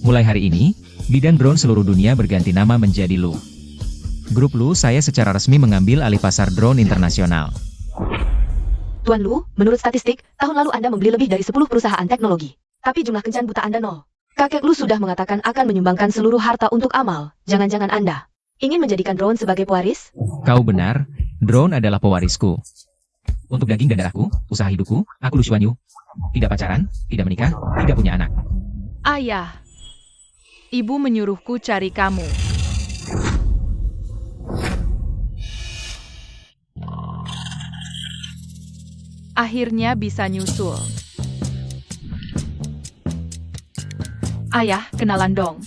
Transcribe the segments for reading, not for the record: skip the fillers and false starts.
Mulai hari ini, bidang drone seluruh dunia berganti nama menjadi Lu. Grup Lu saya secara resmi mengambil alih pasar drone internasional. Tuan Lu, menurut statistik, tahun lalu Anda membeli lebih dari 10 perusahaan teknologi. Tapi jumlah kencan buta Anda nol. Kakek Lu sudah mengatakan akan menyumbangkan seluruh harta untuk amal. Jangan-jangan Anda ingin menjadikan drone sebagai pewaris? Kau benar, drone adalah pewarisku. Untuk daging dan darahku, usaha hidupku, aku Lu Xuanyu. Tidak pacaran, tidak menikah, tidak punya anak. Ayah, ibu menyuruhku cari kamu. Akhirnya bisa nyusul. Ayah, kenalan dong.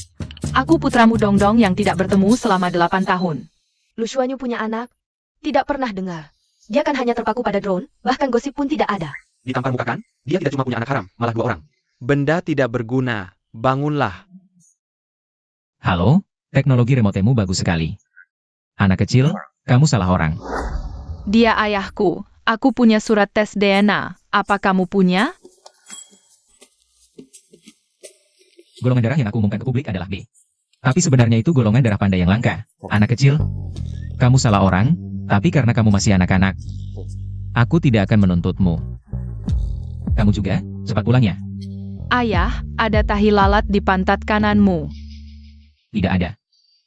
Aku putramu Dongdong yang tidak bertemu selama 8 tahun. Lu Xuanyu punya anak? Tidak pernah dengar. Dia kan hanya terpaku pada drone, bahkan gosip pun tidak ada. Ditampar muka kan? Dia tidak cuma punya anak haram, malah 2 orang. Benda tidak berguna, bangunlah. Halo, teknologi remotemu bagus sekali. Anak kecil, kamu salah orang. Dia ayahku. Aku punya surat tes DNA. Apa kamu punya? Golongan darah yang aku umumkan ke publik adalah B. Tapi sebenarnya itu golongan darah panda yang langka. Anak kecil, kamu salah orang, tapi karena kamu masih anak-anak, aku tidak akan menuntutmu. Kamu juga, cepat pulang ya. Ayah, ada tahi lalat di pantat kananmu. Tidak ada.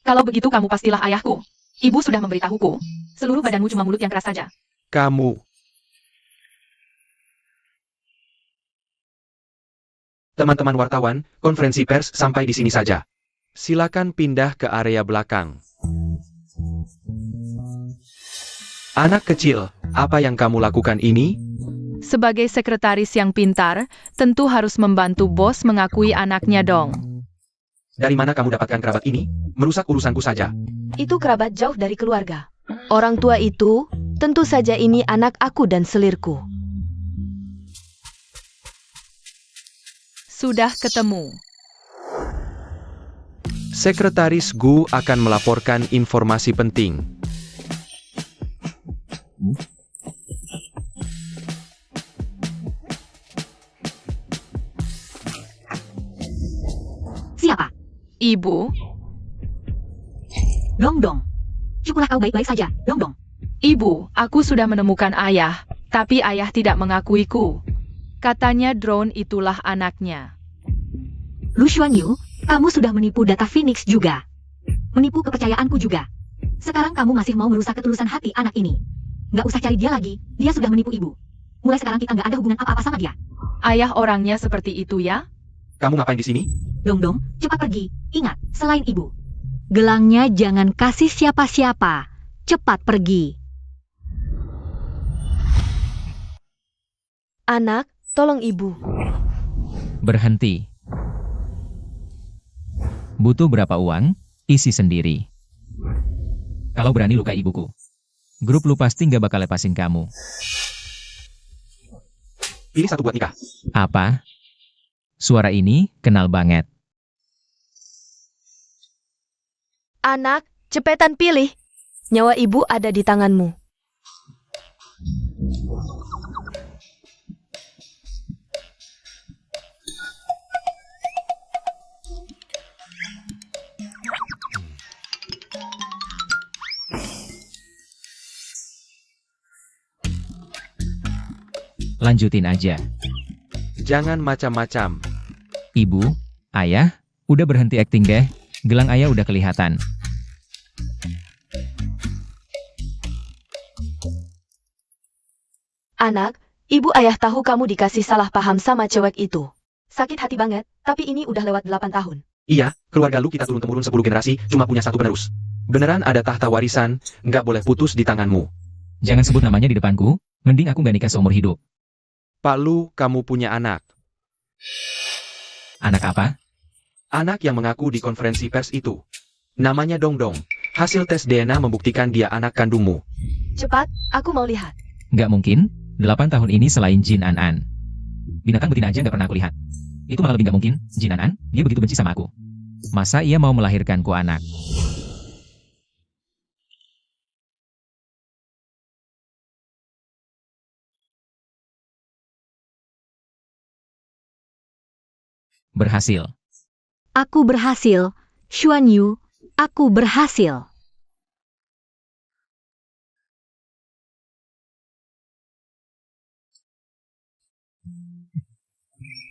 Kalau begitu kamu pastilah ayahku. Ibu sudah memberitahuku. Seluruh badanmu cuma mulut yang keras saja. Kamu. Teman-teman wartawan, konferensi pers sampai di sini saja. Silakan pindah ke area belakang. Anak kecil, apa yang kamu lakukan ini? Sebagai sekretaris yang pintar, tentu harus membantu bos mengakui anaknya dong. Dari mana kamu dapatkan kerabat ini? Merusak urusanku saja. Itu kerabat jauh dari keluarga. Orang tua itu, tentu saja ini anak aku dan selirku. Sudah ketemu. Sekretaris Gu akan melaporkan informasi penting. Siapa? Ibu, Dongdong. Syukurlah kau baik-baik saja, Dongdong. ibu, aku sudah menemukan ayah, tapi ayah tidak mengakuiku. Katanya drone itulah anaknya. Lu Xuanyu, kamu sudah menipu data Phoenix juga. Menipu kepercayaanku juga. Sekarang kamu masih mau merusak ketulusan hati anak ini. Nggak usah cari dia lagi, dia sudah menipu ibu. Mulai sekarang kita nggak ada hubungan apa-apa sama dia. Ayah orangnya seperti itu ya? Kamu ngapain di sini? Dongdong, cepat pergi. Ingat, selain ibu. Gelangnya jangan kasih siapa-siapa. Cepat pergi. Anak, tolong ibu. Berhenti. Butuh berapa uang? Isi sendiri. Kalau berani lukai ibuku, grup Lu pasti nggak bakal lepasin kamu. Pilih satu buat nikah. Apa? Suara ini kenal banget. Anak, cepetan pilih. Nyawa ibu ada di tanganmu. Lanjutin aja. Jangan macam-macam. Ibu, ayah, udah berhenti akting deh. Gelang ayah udah kelihatan. Anak, ibu ayah tahu kamu dikasih salah paham sama cewek itu. Sakit hati banget, tapi ini udah lewat 8 tahun. Iya, keluarga lu kita turun-temurun 10 generasi, cuma punya satu penerus. Beneran ada tahta warisan, nggak boleh putus di tanganmu. Jangan sebut namanya di depanku, mending aku nggak nikah seumur hidup. Pak Lu, kamu punya anak. Anak apa? Anak yang mengaku di konferensi pers itu. Namanya Dongdong. Hasil tes DNA membuktikan dia anak kandungmu. Cepat, aku mau lihat. Nggak mungkin, 8 tahun ini selain Jin An-an. Binatang betina aja nggak pernah aku lihat. Itu malah lebih nggak mungkin, Jin An-an, dia begitu benci sama aku. Masa ia mau melahirkanku anak? Berhasil. Aku berhasil. Xuan Yu, aku berhasil.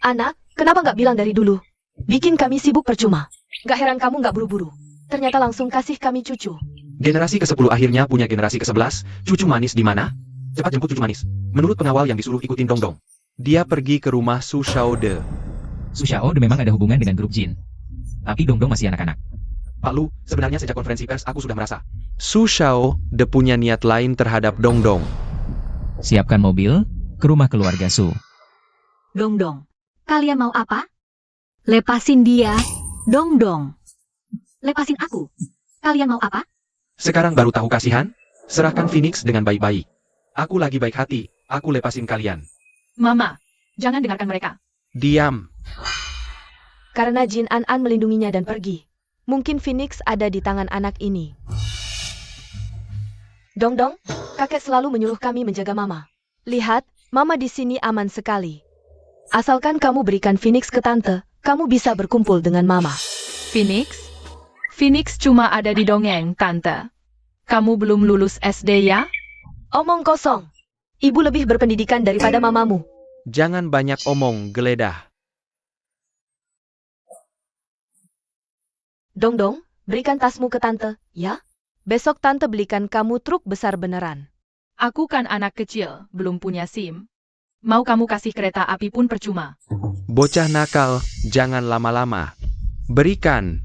Anak, kenapa nggak bilang dari dulu? Bikin kami sibuk percuma. Gak heran kamu nggak buru-buru. Ternyata langsung kasih kami cucu. Generasi ke-10 akhirnya punya generasi ke-11, cucu manis di mana? Cepat jemput cucu manis. Menurut pengawal yang disuruh ikutin Dongdong. Dia pergi ke rumah Su Xiaode. Su Xiaode memang ada hubungan dengan grup Jin. Tapi Dongdong masih anak-anak. Pak Lu, sebenarnya sejak konferensi pers aku sudah merasa. Su Xiaode punya niat lain terhadap Dongdong. Siapkan mobil, ke rumah keluarga Su. Dongdong. Kalian mau apa? Lepasin dia. Dongdong. Lepasin aku. Kalian mau apa? Sekarang baru tahu kasihan? Serahkan Phoenix dengan baik-baik. Aku lagi baik hati, aku lepasin kalian. Mama, jangan dengarkan mereka. Diam. Karena Jin An melindunginya dan pergi. Mungkin Phoenix ada di tangan anak ini. Dongdong, kakek selalu menyuruh kami menjaga mama. Lihat, mama di sini aman sekali. Asalkan kamu berikan Phoenix ke tante, kamu bisa berkumpul dengan mama. Phoenix? Phoenix cuma ada di dongeng, Tante. Kamu belum lulus SD ya? Omong kosong. Ibu lebih berpendidikan daripada mamamu. Jangan banyak omong, geledah. Dongdong, berikan tasmu ke tante, ya? Besok tante belikan kamu truk besar beneran. Aku kan anak kecil, belum punya SIM. Mau kamu kasih kereta api pun percuma. Bocah nakal, jangan lama-lama. Berikan.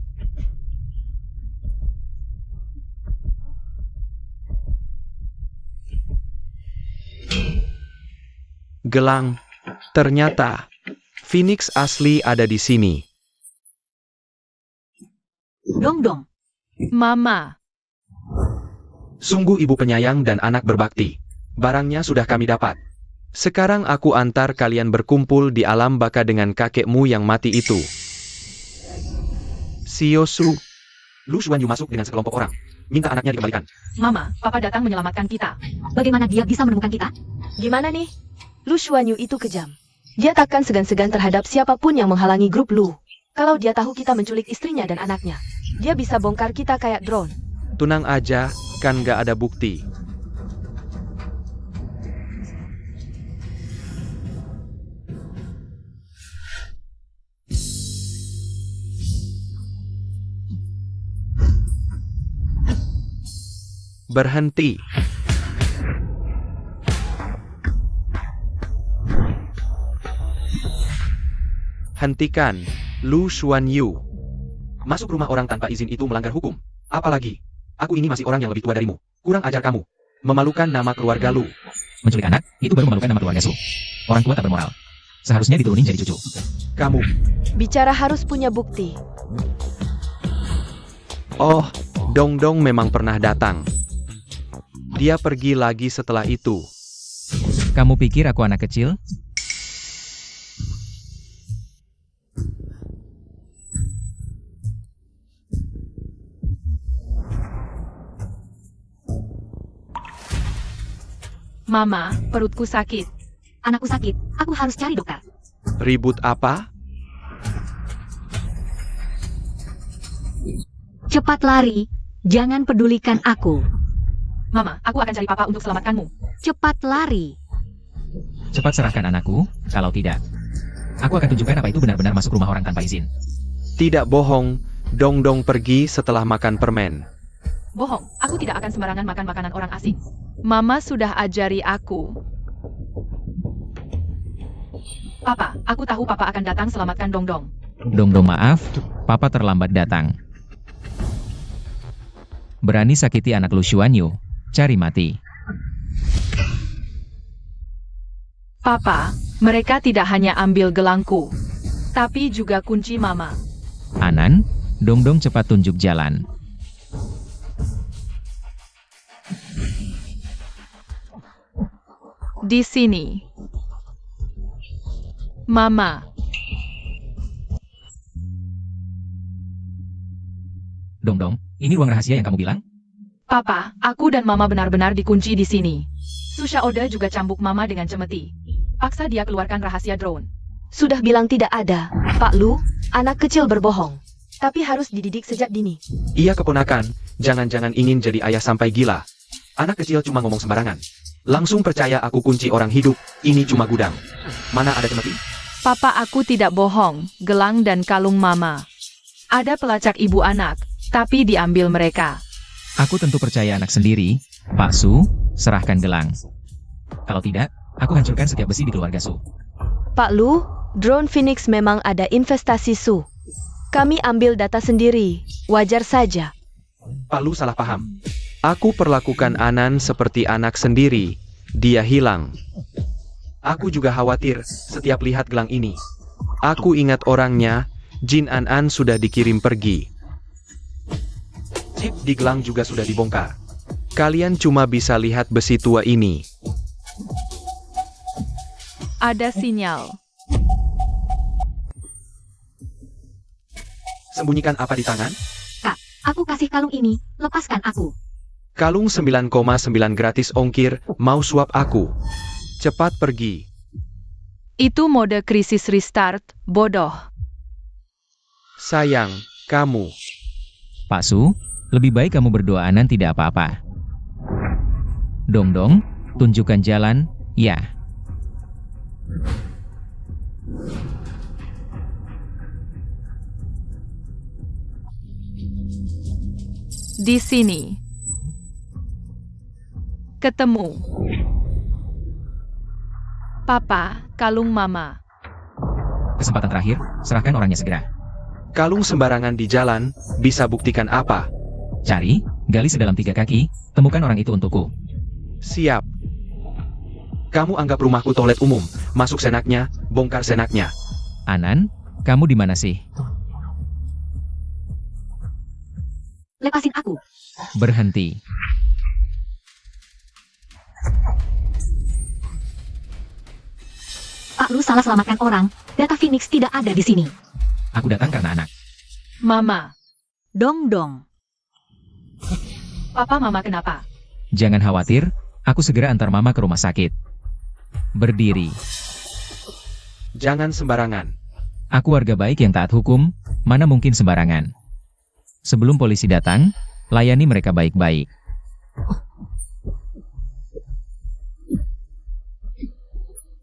Gelang. Ternyata Phoenix asli ada di sini. Dongdong. Mama, Sungguh ibu penyayang dan anak berbakti. Barangnya sudah kami dapat. Sekarang aku antar kalian berkumpul di alam baka dengan kakekmu yang mati itu. Siosu. Lu Xuan Yu masuk dengan sekelompok orang. Minta anaknya dikembalikan. Mama, Papa datang menyelamatkan kita. Bagaimana dia bisa menemukan kita? Gimana nih? Lu Xuan Yu itu kejam. Dia takkan segan-segan terhadap siapapun yang menghalangi grup Lu. Kalau dia tahu kita menculik istrinya dan anaknya, dia bisa bongkar kita kayak drone. Tunang aja, kan gak ada bukti. Berhenti. Hentikan, Lu Xuan Yu. Masuk rumah orang tanpa izin itu melanggar hukum. Apalagi, aku ini masih orang yang lebih tua darimu. Kurang ajar kamu. Memalukan nama keluarga Lu. Menculik anak, itu baru memalukan nama keluarga Su. Orang tua tak bermoral. Seharusnya diturunin jadi cucu. Kamu. Bicara harus punya bukti. Oh, Dongdong memang pernah datang. Dia pergi lagi setelah itu. Kamu pikir aku anak kecil? Mama, perutku sakit. Anakku sakit. Aku harus cari dokter. Ribut apa? Cepat lari. Jangan pedulikan aku. Mama, aku akan cari Papa untuk selamatkanmu. Cepat lari. Cepat serahkan anakku, kalau tidak. Aku akan tunjukkan apa itu benar-benar masuk rumah orang tanpa izin. Tidak bohong, Dongdong pergi setelah makan permen. Bohong, aku tidak akan sembarangan makan makanan orang asing. Mama sudah ajari aku. Papa, aku tahu Papa akan datang selamatkan Dongdong. Dongdong maaf, Papa terlambat datang. Berani sakiti anak Lu Xuan Yu, cari mati. Papa, mereka tidak hanya ambil gelangku, tapi juga kunci Mama. Anan, Dongdong cepat tunjuk jalan. Di sini. Mama, Dongdong, ini ruang rahasia yang kamu bilang? Papa, aku dan Mama benar-benar dikunci di sini. Su Xiaode juga cambuk Mama dengan cemeti. Paksa dia keluarkan rahasia drone. Sudah bilang tidak ada. Pak Lu, anak kecil berbohong. tapi harus dididik sejak dini. Iya keponakan, jangan-jangan ingin jadi ayah sampai gila. Anak kecil cuma ngomong sembarangan. Langsung percaya aku kunci orang hidup, ini cuma gudang. Mana ada cemeti? Papa aku tidak bohong, gelang dan kalung mama. Ada pelacak ibu anak, tapi diambil mereka. Aku tentu percaya anak sendiri. Pak Su, serahkan gelang. Kalau tidak, aku hancurkan setiap besi di keluarga Su. Pak Lu, drone Phoenix memang ada investasi Su. Kami ambil data sendiri, wajar saja. Pak Lu salah paham. Aku perlakukan Anan seperti anak sendiri. Dia hilang. Aku juga khawatir setiap lihat gelang ini. Aku ingat orangnya, Jin An sudah dikirim pergi. Chip di gelang juga sudah dibongkar. Kalian cuma bisa lihat besi tua ini. Ada sinyal. Sembunyikan apa di tangan? Kak, aku kasih kalung ini, lepaskan aku. Kalung 9,9 gratis ongkir, mau suap aku. Cepat pergi. Itu mode krisis restart, bodoh. Sayang, kamu. Pak Su, lebih baik kamu berdoa Anan tidak apa-apa. Dong, tunjukkan jalan, ya. Di sini. Ketemu. Papa, kalung mama. Kesempatan terakhir, serahkan orangnya segera. Kalung sembarangan di jalan, bisa buktikan apa? Cari, gali sedalam 3 kaki, temukan orang itu untukku. Siap. Kamu anggap rumahku toilet umum, masuk senaknya, bongkar senaknya. Anan, kamu di mana sih? Lepasin aku. Berhenti. Pak Lu salah selamatkan orang. Data Phoenix tidak ada di sini. Aku datang karena anak. Mama. Dong. Papa mama kenapa? Jangan khawatir, aku segera antar mama ke rumah sakit. Berdiri. Jangan sembarangan. Aku warga baik yang taat hukum, mana mungkin sembarangan. Sebelum polisi datang, layani mereka baik-baik.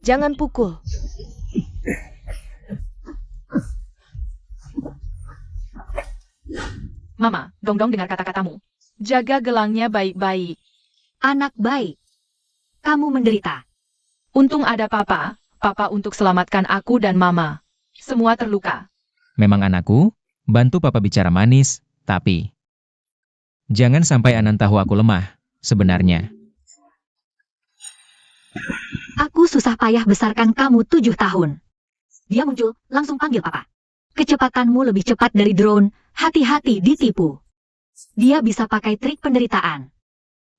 Jangan pukul. Mama, Dong dengar kata-katamu. Jaga gelangnya baik-baik. Anak baik. Kamu menderita. Untung ada papa untuk selamatkan aku dan mama. Semua terluka. Memang anakku, bantu papa bicara manis, tapi jangan sampai Anan tahu aku lemah, sebenarnya. Aku susah payah besarkan kamu 7 tahun. Dia muncul, langsung panggil papa. Kecepatanmu lebih cepat dari drone, hati-hati ditipu. Dia bisa pakai trik penderitaan.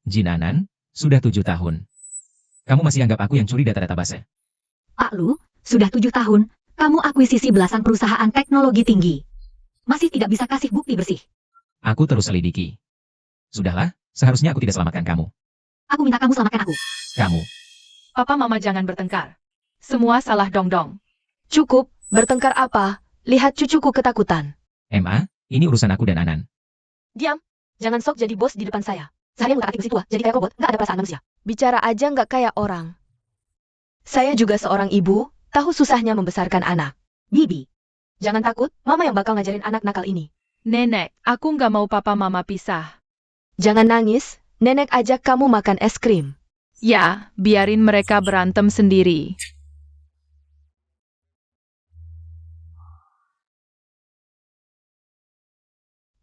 Jin Anan, sudah 7 tahun. Kamu masih anggap aku yang curi data-data base? Pak Lu, sudah 7 tahun, kamu akuisisi belasan perusahaan teknologi tinggi. Masih tidak bisa kasih bukti bersih. Aku terus selidiki. Sudahlah, seharusnya aku tidak selamatkan kamu. Aku minta kamu selamatkan aku. Kamu. Papa mama jangan bertengkar. Semua salah Dong. Cukup, bertengkar apa? Lihat cucuku ketakutan. MA, ini urusan aku dan Anan. Diam, jangan sok jadi bos di depan saya. Saya ngutak-atik besi tua, jadi kayak robot, nggak ada perasaan manusia. Bicara aja nggak kayak orang. Saya juga seorang ibu, tahu susahnya membesarkan anak. Bibi, Jangan takut, mama yang bakal ngajarin anak nakal ini. Nenek, aku nggak mau papa mama pisah. Jangan nangis, nenek ajak kamu makan es krim. Ya, biarin mereka berantem sendiri.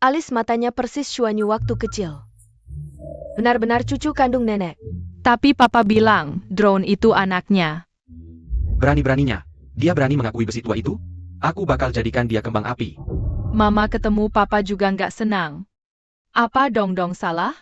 Alis matanya persis Xuanyu waktu kecil. Benar-benar cucu kandung nenek. Tapi papa bilang, drone itu anaknya. Berani-beraninya, dia berani mengakui besi tua itu? Aku bakal jadikan dia kembang api. Mama ketemu papa juga nggak senang. Apa Dong salah?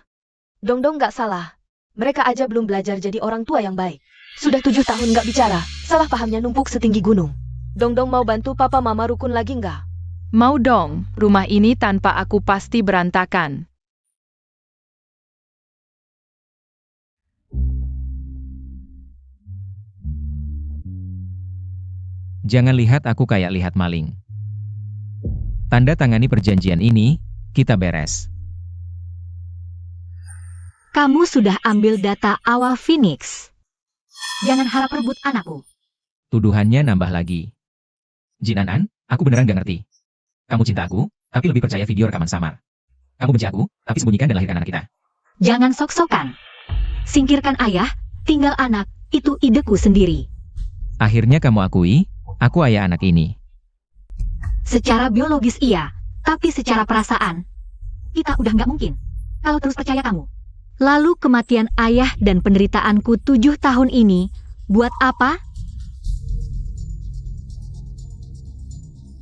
Dong nggak salah. Mereka aja belum belajar jadi orang tua yang baik. Sudah 7 tahun nggak bicara, salah pahamnya numpuk setinggi gunung. Dong mau bantu papa mama rukun lagi nggak? Mau dong, rumah ini tanpa aku pasti berantakan. Jangan lihat aku kayak lihat maling. Tanda tangani perjanjian ini, kita beres. Kamu sudah ambil data awal Phoenix. Jangan harap rebut anakku. Tuduhannya nambah lagi. Jin An, aku beneran gak ngerti. Kamu cinta aku, tapi lebih percaya video rekaman samar. Kamu benci aku, tapi sembunyikan dan lahirkan anak kita. Jangan sok-sokan. Singkirkan ayah, tinggal anak, itu ideku sendiri. Akhirnya kamu akui, aku ayah anak ini. Secara biologis iya, tapi secara perasaan, kita udah nggak mungkin. Kalau terus percaya kamu. Lalu kematian ayah dan penderitaanku 7 tahun ini, buat apa?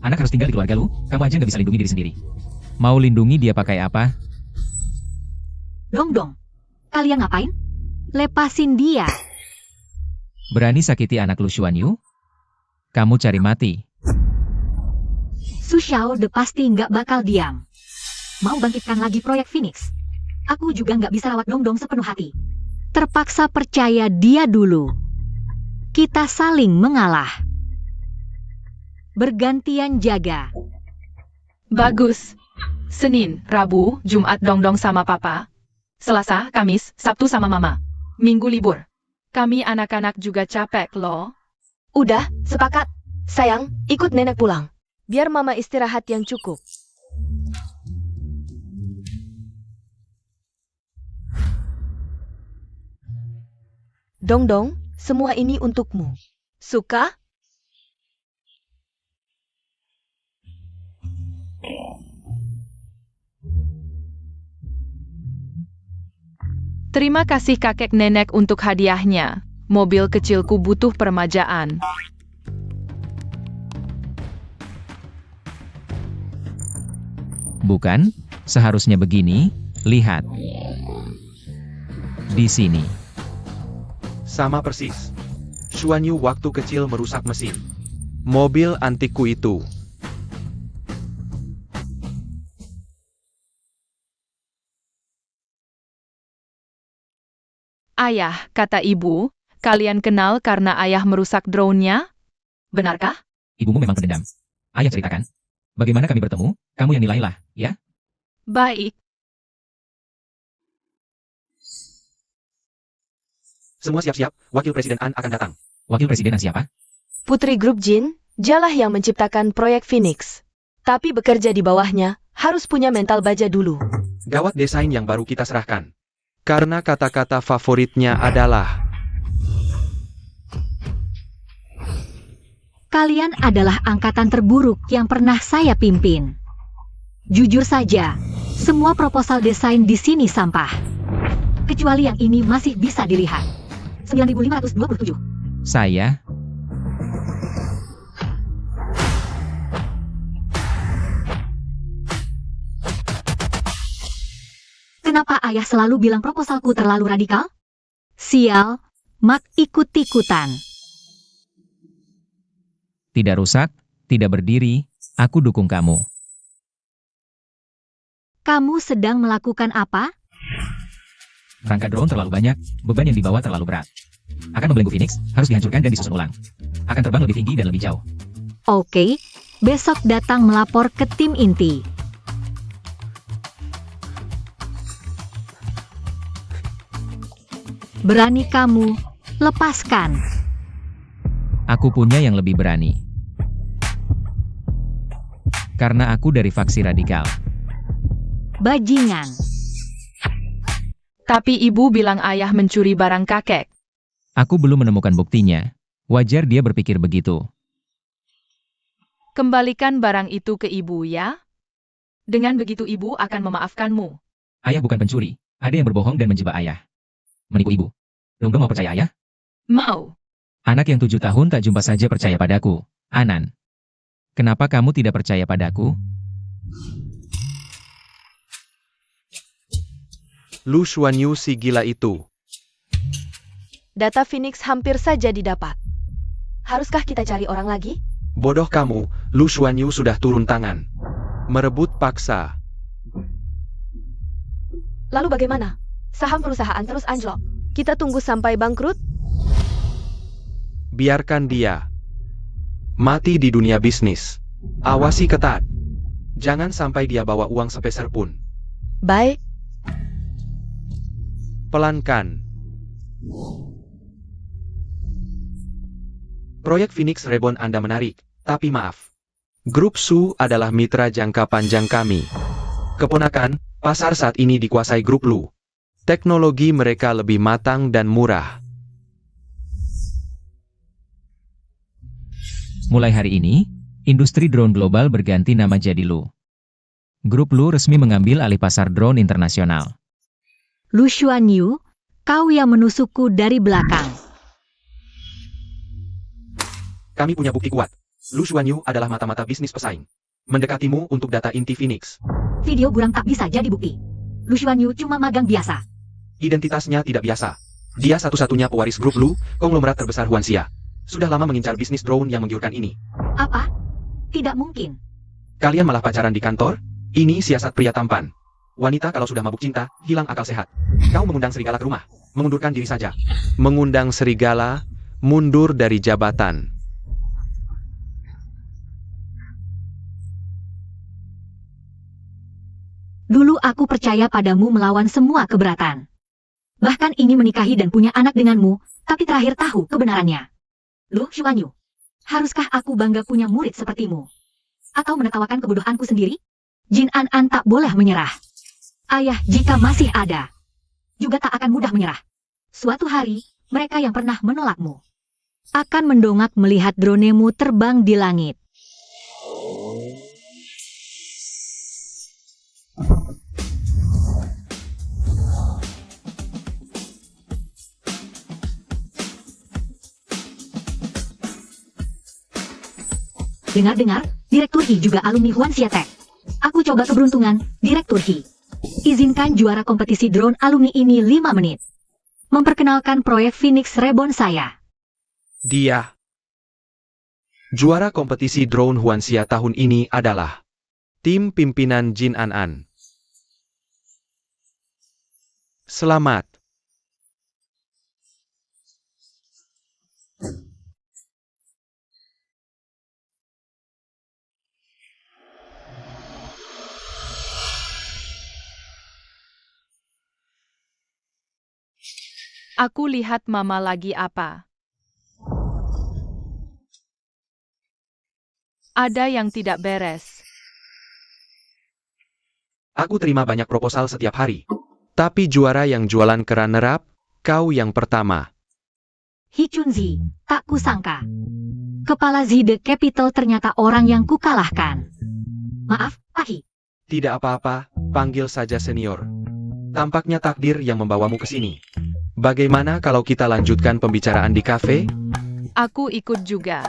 Anak harus tinggal di keluarga lu, kamu aja nggak bisa lindungi diri sendiri. Mau lindungi dia pakai apa? Dong. Kalian ngapain? Lepasin dia. Berani sakiti anak Lu Xuanyu? Kamu cari mati. Su Xiaode pasti nggak bakal diam. Mau bangkitkan lagi proyek Phoenix. Aku juga nggak bisa rawat Dong sepenuh hati. Terpaksa percaya dia dulu. Kita saling mengalah. Bergantian jaga. Bagus. Senin, Rabu, Jumat Dong sama Papa. Selasa, Kamis, Sabtu sama Mama. Minggu libur. Kami anak-anak juga capek loh. Udah, sepakat. Sayang, ikut nenek pulang. Biar mama istirahat yang cukup. Dong, semua ini untukmu. Suka? Terima kasih kakek nenek untuk hadiahnya. Mobil kecilku butuh permajaan. Bukan, seharusnya begini, lihat. Di sini. Sama persis. Xuanyu waktu kecil merusak mesin mobil antikku itu. Ayah, kata ibu, kalian kenal karena ayah merusak drone-nya? Benarkah? Ibumu memang pendendam. Ayah ceritakan. Bagaimana kami bertemu, kamu yang nilailah, ya? Baik. Semua siap-siap, Wakil Presiden An akan datang. Wakil Presiden siapa? Putri grup Jin, dialah yang menciptakan proyek Phoenix. Tapi bekerja di bawahnya, harus punya mental baja dulu. Gawat desain yang baru kita serahkan. Karena kata-kata favoritnya adalah Kalian adalah angkatan terburuk yang pernah saya pimpin. Jujur saja, semua proposal desain di sini sampah. Kecuali yang ini masih bisa dilihat. 9.527. Saya. Kenapa ayah selalu bilang proposalku terlalu radikal? Sial, mak ikut-ikutan. Tidak rusak, tidak berdiri, aku dukung kamu. Kamu sedang melakukan apa? Rangka drone terlalu banyak, beban yang dibawa terlalu berat. Akan membelenggu Phoenix, harus dihancurkan dan disusun ulang. Akan terbang lebih tinggi dan lebih jauh. Oke, besok datang melapor ke tim inti. Berani kamu, lepaskan. Aku punya yang lebih berani. Karena aku dari faksi radikal. Bajingan. Tapi ibu bilang ayah mencuri barang kakek. Aku belum menemukan buktinya. Wajar dia berpikir begitu. Kembalikan barang itu ke ibu ya. Dengan begitu ibu akan memaafkanmu. Ayah bukan pencuri. Ada yang berbohong dan menjebak ayah. Menipu ibu. Dong mau percaya ayah? Mau. Anak yang 7 tahun tak jumpa saja percaya padaku. Anan. Kenapa kamu tidak percaya padaku? Lu Xuanyu si gila itu. Data Phoenix hampir saja didapat. Haruskah kita cari orang lagi? Bodoh kamu, Lu Xuanyu sudah turun tangan. Merebut paksa. Lalu bagaimana? Saham perusahaan terus anjlok. Kita tunggu sampai bangkrut? Biarkan dia mati di dunia bisnis. Awasi ketat. Jangan sampai dia bawa uang sepeser pun. Baik, Pelankan. Proyek Phoenix Reborn Anda menarik, tapi maaf. Grup Su adalah mitra jangka panjang kami. Keponakan, pasar saat ini dikuasai grup Lu. Teknologi mereka lebih matang dan murah. Mulai hari ini, industri drone global berganti nama jadi Lu. Grup Lu resmi mengambil alih pasar drone internasional. Lu Xuanyu, kau yang menusukku dari belakang. Kami punya bukti kuat. Lu Xuanyu adalah mata-mata bisnis pesaing. Mendekatimu untuk data inti Phoenix. Video buram tak bisa jadi bukti. Lu Xuanyu cuma magang biasa. Identitasnya tidak biasa. Dia satu-satunya pewaris grup Lu, konglomerat terbesar Huanxia. Sudah lama mengincar bisnis drone yang menggiurkan ini. Apa? Tidak mungkin. Kalian malah pacaran di kantor? Ini siasat pria tampan. Wanita kalau sudah mabuk cinta, hilang akal sehat. Kau mengundang serigala ke rumah. Mengundurkan diri saja. Mengundang serigala, mundur dari jabatan. Dulu aku percaya padamu melawan semua keberatan. Bahkan ingin menikahi dan punya anak denganmu, tapi terakhir tahu kebenarannya. Lu Xuanyu, haruskah aku bangga punya murid sepertimu? Atau menertawakan kebodohanku sendiri? Jin An tak boleh menyerah. Ayah jika masih ada, juga tak akan mudah menyerah. Suatu hari, mereka yang pernah menolakmu akan mendongak melihat dronemu terbang di langit. Dengar-dengar, Direktur He juga alumni Huanxia Tech. Aku coba keberuntungan, Direktur He. Izinkan juara kompetisi drone alumni ini 5 menit. Memperkenalkan proyek Phoenix Reborn saya. Dia. Juara kompetisi drone Huanxia tahun ini adalah tim pimpinan Jin An. Selamat. Aku lihat Mama lagi apa. Ada yang tidak beres. Aku terima banyak proposal setiap hari. Tapi juara yang jualan keran nerap, kau yang pertama. He Chunzi, tak kusangka. Kepala Z The Capital ternyata orang yang kukalahkan. Maaf, Pak He. Tidak apa-apa, panggil saja senior. Tampaknya takdir yang membawamu ke sini. Bagaimana kalau kita lanjutkan pembicaraan di kafe? Aku ikut juga.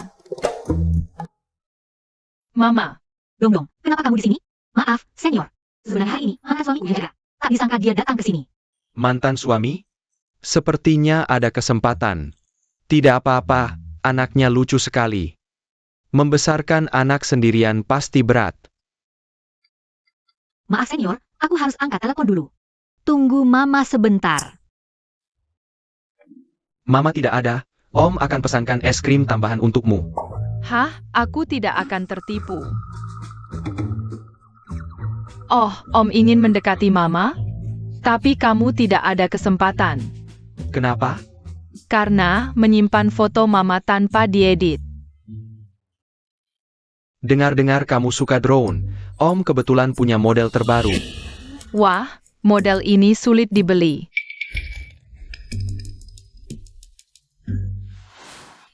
Mama, Dong, kenapa kamu di sini? Maaf, senior. Sebenarnya hari ini, mantan suamiku yang jaga. Tak disangka dia datang ke sini. Mantan suami? Sepertinya ada kesempatan. Tidak apa-apa, anaknya lucu sekali. Membesarkan anak sendirian pasti berat. Maaf senior, aku harus angkat telepon dulu. Tunggu Mama sebentar. Mama tidak ada, Om akan pesankan es krim tambahan untukmu. hah? Aku tidak akan tertipu. Oh, Om ingin mendekati Mama? Tapi kamu tidak ada kesempatan. Kenapa? Karena menyimpan foto Mama tanpa diedit. Dengar-dengar kamu suka drone. Om kebetulan punya model terbaru. Wah, model ini sulit dibeli.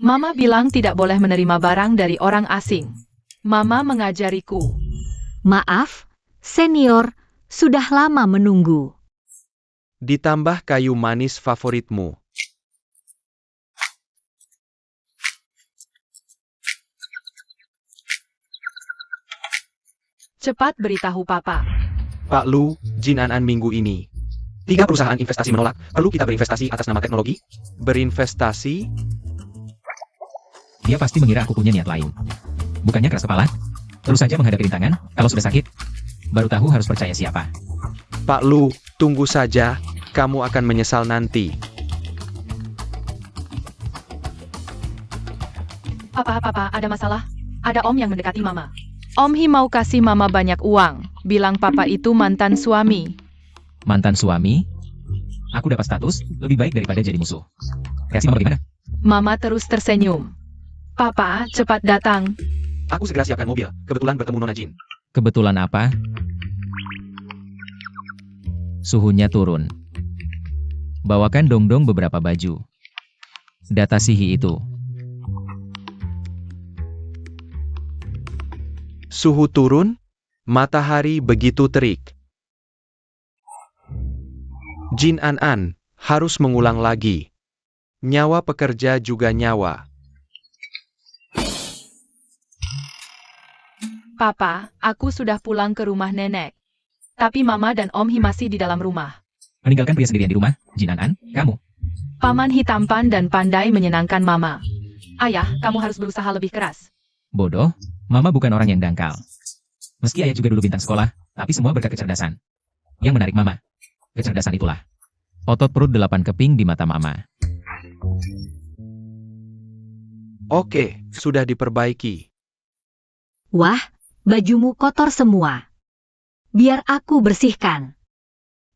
Mama bilang tidak boleh menerima barang dari orang asing. Mama mengajariku. Maaf, senior, sudah lama menunggu. Ditambah kayu manis favoritmu. Cepat beritahu Papa. Pak Lu, Jin An minggu ini. 3 perusahaan investasi menolak. Perlu kita berinvestasi atas nama teknologi? Berinvestasi? Dia pasti mengira aku punya niat lain. Bukannya keras kepala? Terus saja menghadapi rintangan, kalau sudah sakit, baru tahu harus percaya siapa. Pak Lu, tunggu saja. Kamu akan menyesal nanti. Papa, ada masalah? Ada Om yang mendekati Mama. Om Hi mau kasih mama banyak uang. Bilang papa itu mantan suami. Mantan suami? Aku dapat status, lebih baik daripada jadi musuh. Reaksi mama bagaimana? Mama terus tersenyum. Papa, cepat datang. Aku segera siapkan mobil, kebetulan bertemu Nona Jin. Kebetulan apa? Suhunya turun. Bawakan Dongdong beberapa baju. Data Sihi itu. Suhu turun, matahari begitu terik. Jin An harus mengulang lagi. Nyawa pekerja juga nyawa. Papa, aku sudah pulang ke rumah nenek. Tapi mama dan Om Hi masih di dalam rumah. Meninggalkan pria sendirian di rumah, Jin An, kamu. Paman Hi tampan dan pandai menyenangkan mama. Ayah, kamu harus berusaha lebih keras. Bodoh, mama bukan orang yang dangkal. Meski ayah juga dulu bintang sekolah, tapi semua berkat kecerdasan. Yang menarik mama, kecerdasan itulah. Otot perut 8 keping di mata mama. Oke, sudah diperbaiki. Wah, bajumu kotor semua. Biar aku bersihkan.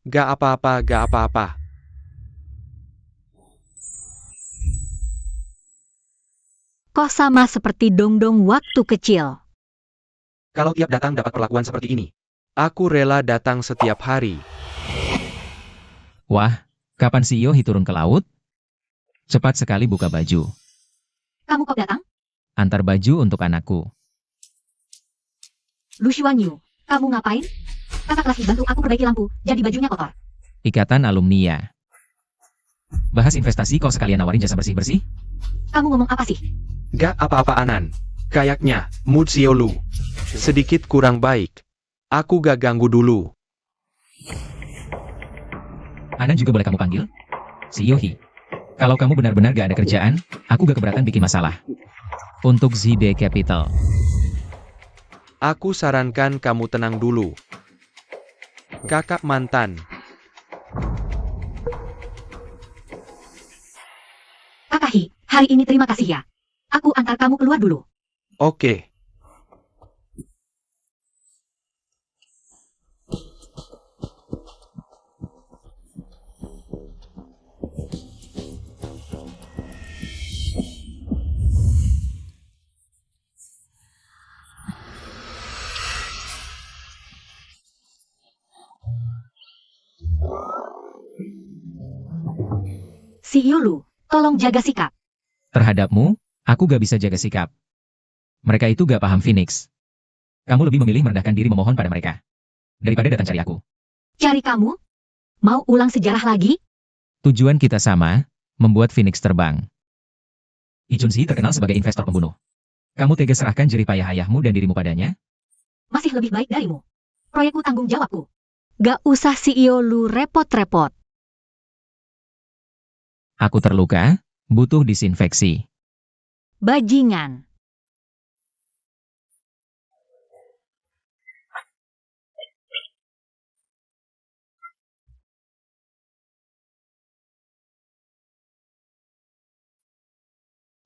Gak apa-apa, gak apa-apa. Kok sama seperti Dongdong waktu kecil. Kalau tiap datang dapat perlakuan seperti ini, aku rela datang setiap hari. Wah, kapan si Yohi turun ke laut? Cepat sekali buka baju. Kamu kok datang? Antar baju untuk anakku. Lu Xuanyu, kamu ngapain? Kakak lagi bantu aku perbaiki lampu, jadi bajunya kotor. Ikatan alumni. Bahas investasi kok sekalian nawarin jasa bersih-bersih? Kamu ngomong apa sih? Gak apa-apa Anan. Kayaknya, mood Siolu sedikit kurang baik. Aku gak ganggu dulu. Anan juga boleh kamu panggil? Si Yohi. Kalau kamu benar-benar gak ada kerjaan, aku gak keberatan bikin masalah. Untuk ZD Capital. Aku sarankan kamu tenang dulu. Kakak mantan. Kakak Hi, hari ini terima kasih ya. Aku antar kamu keluar dulu. Oke. Si Yulu, tolong jaga sikap. Terhadapmu, aku gak bisa jaga sikap. Mereka itu gak paham Phoenix. Kamu lebih memilih merendahkan diri memohon pada mereka. Daripada datang cari aku. Cari kamu? Mau ulang sejarah lagi? Tujuan kita sama, membuat Phoenix terbang. Lee Chun-si terkenal sebagai investor pembunuh. Kamu tega serahkan jerih payah ayahmu dan dirimu padanya? Masih lebih baik darimu. Proyekku tanggung jawabku. Gak usah si Yulu repot-repot. Aku terluka, butuh disinfeksi. Bajingan.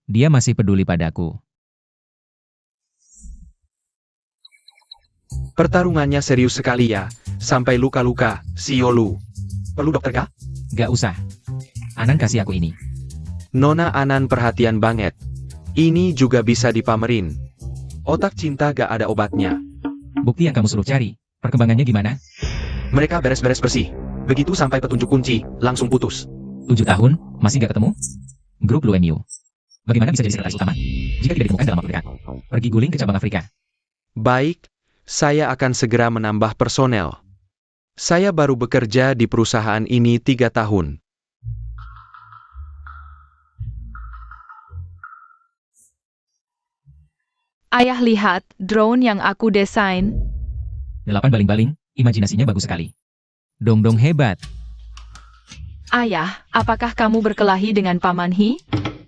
Dia masih peduli padaku. Pertarungannya serius sekali ya. Sampai luka-luka, Siolu. Perlu dokter kah? Gak usah. Anan kasih aku ini. Nona Anan perhatian banget. Ini juga bisa dipamerin. Otak cinta gak ada obatnya. Bukti yang kamu suruh cari. Perkembangannya gimana? Mereka beres-beres bersih. Begitu sampai petunjuk kunci, langsung putus. 7 tahun, masih gak ketemu? Grup Luenyu. Bagaimana bisa jadi sekretaris utama? Jika tidak ditemukan dalam waktu dekat. Pergi guling ke cabang Afrika. Baik, saya akan segera menambah personel. Saya baru bekerja di perusahaan ini 3 tahun. Ayah lihat, drone yang aku desain. 8 baling-baling, imajinasinya bagus sekali. Dongdong hebat. Ayah, apakah kamu berkelahi dengan Paman Hi?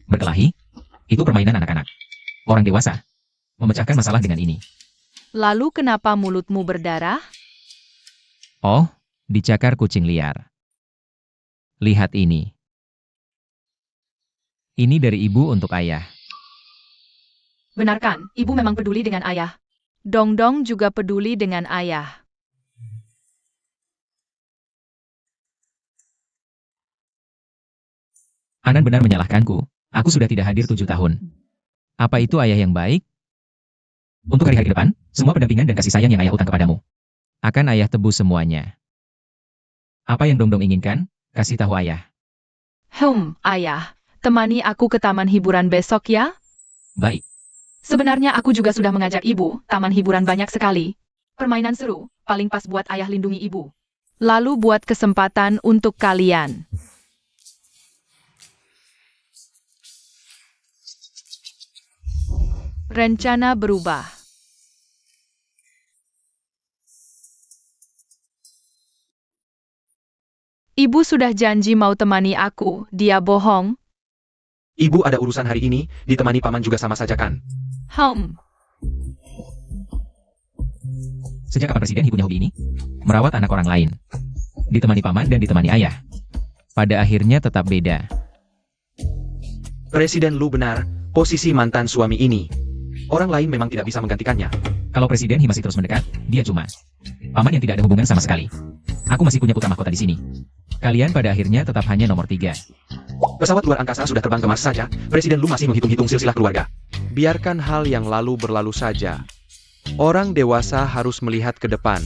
Berkelahi? Itu permainan anak-anak. Orang dewasa. Memecahkan masalah dengan ini. Lalu kenapa mulutmu berdarah? Oh, dicakar kucing liar. Lihat ini. Ini dari ibu untuk ayah. Benarkan, ibu memang peduli dengan ayah. Dongdong juga peduli dengan ayah. Anan benar menyalahkanku. Aku sudah tidak hadir 7 tahun. Apa itu ayah yang baik? Untuk hari-hari ke depan, semua pendampingan dan kasih sayang yang ayah utang kepadamu. Akan ayah tebus semuanya. Apa yang Dongdong inginkan? Kasih tahu ayah. Ayah, temani aku ke taman hiburan besok ya? Baik. Sebenarnya aku juga sudah mengajak ibu, taman hiburan banyak sekali. Permainan seru, paling pas buat ayah lindungi ibu. Lalu buat kesempatan untuk kalian. Rencana berubah. Ibu sudah janji mau temani aku, dia bohong. Ibu ada urusan hari ini, ditemani paman juga sama saja kan? Sejak kapan presiden ibunya hobi ini? Merawat anak orang lain. Ditemani paman dan ditemani ayah. Pada akhirnya tetap beda. Presiden Lu benar, posisi mantan suami ini. Orang lain memang tidak bisa menggantikannya. Kalau presiden masih terus mendekat, dia cuma paman yang tidak ada hubungan sama sekali. Aku masih punya putra mahkota di sini. Kalian pada akhirnya tetap hanya nomor 3. Pesawat luar angkasa sudah terbang ke Mars saja, Presiden Lu masih menghitung-hitung silsilah keluarga. Biarkan hal yang lalu berlalu saja. Orang dewasa harus melihat ke depan.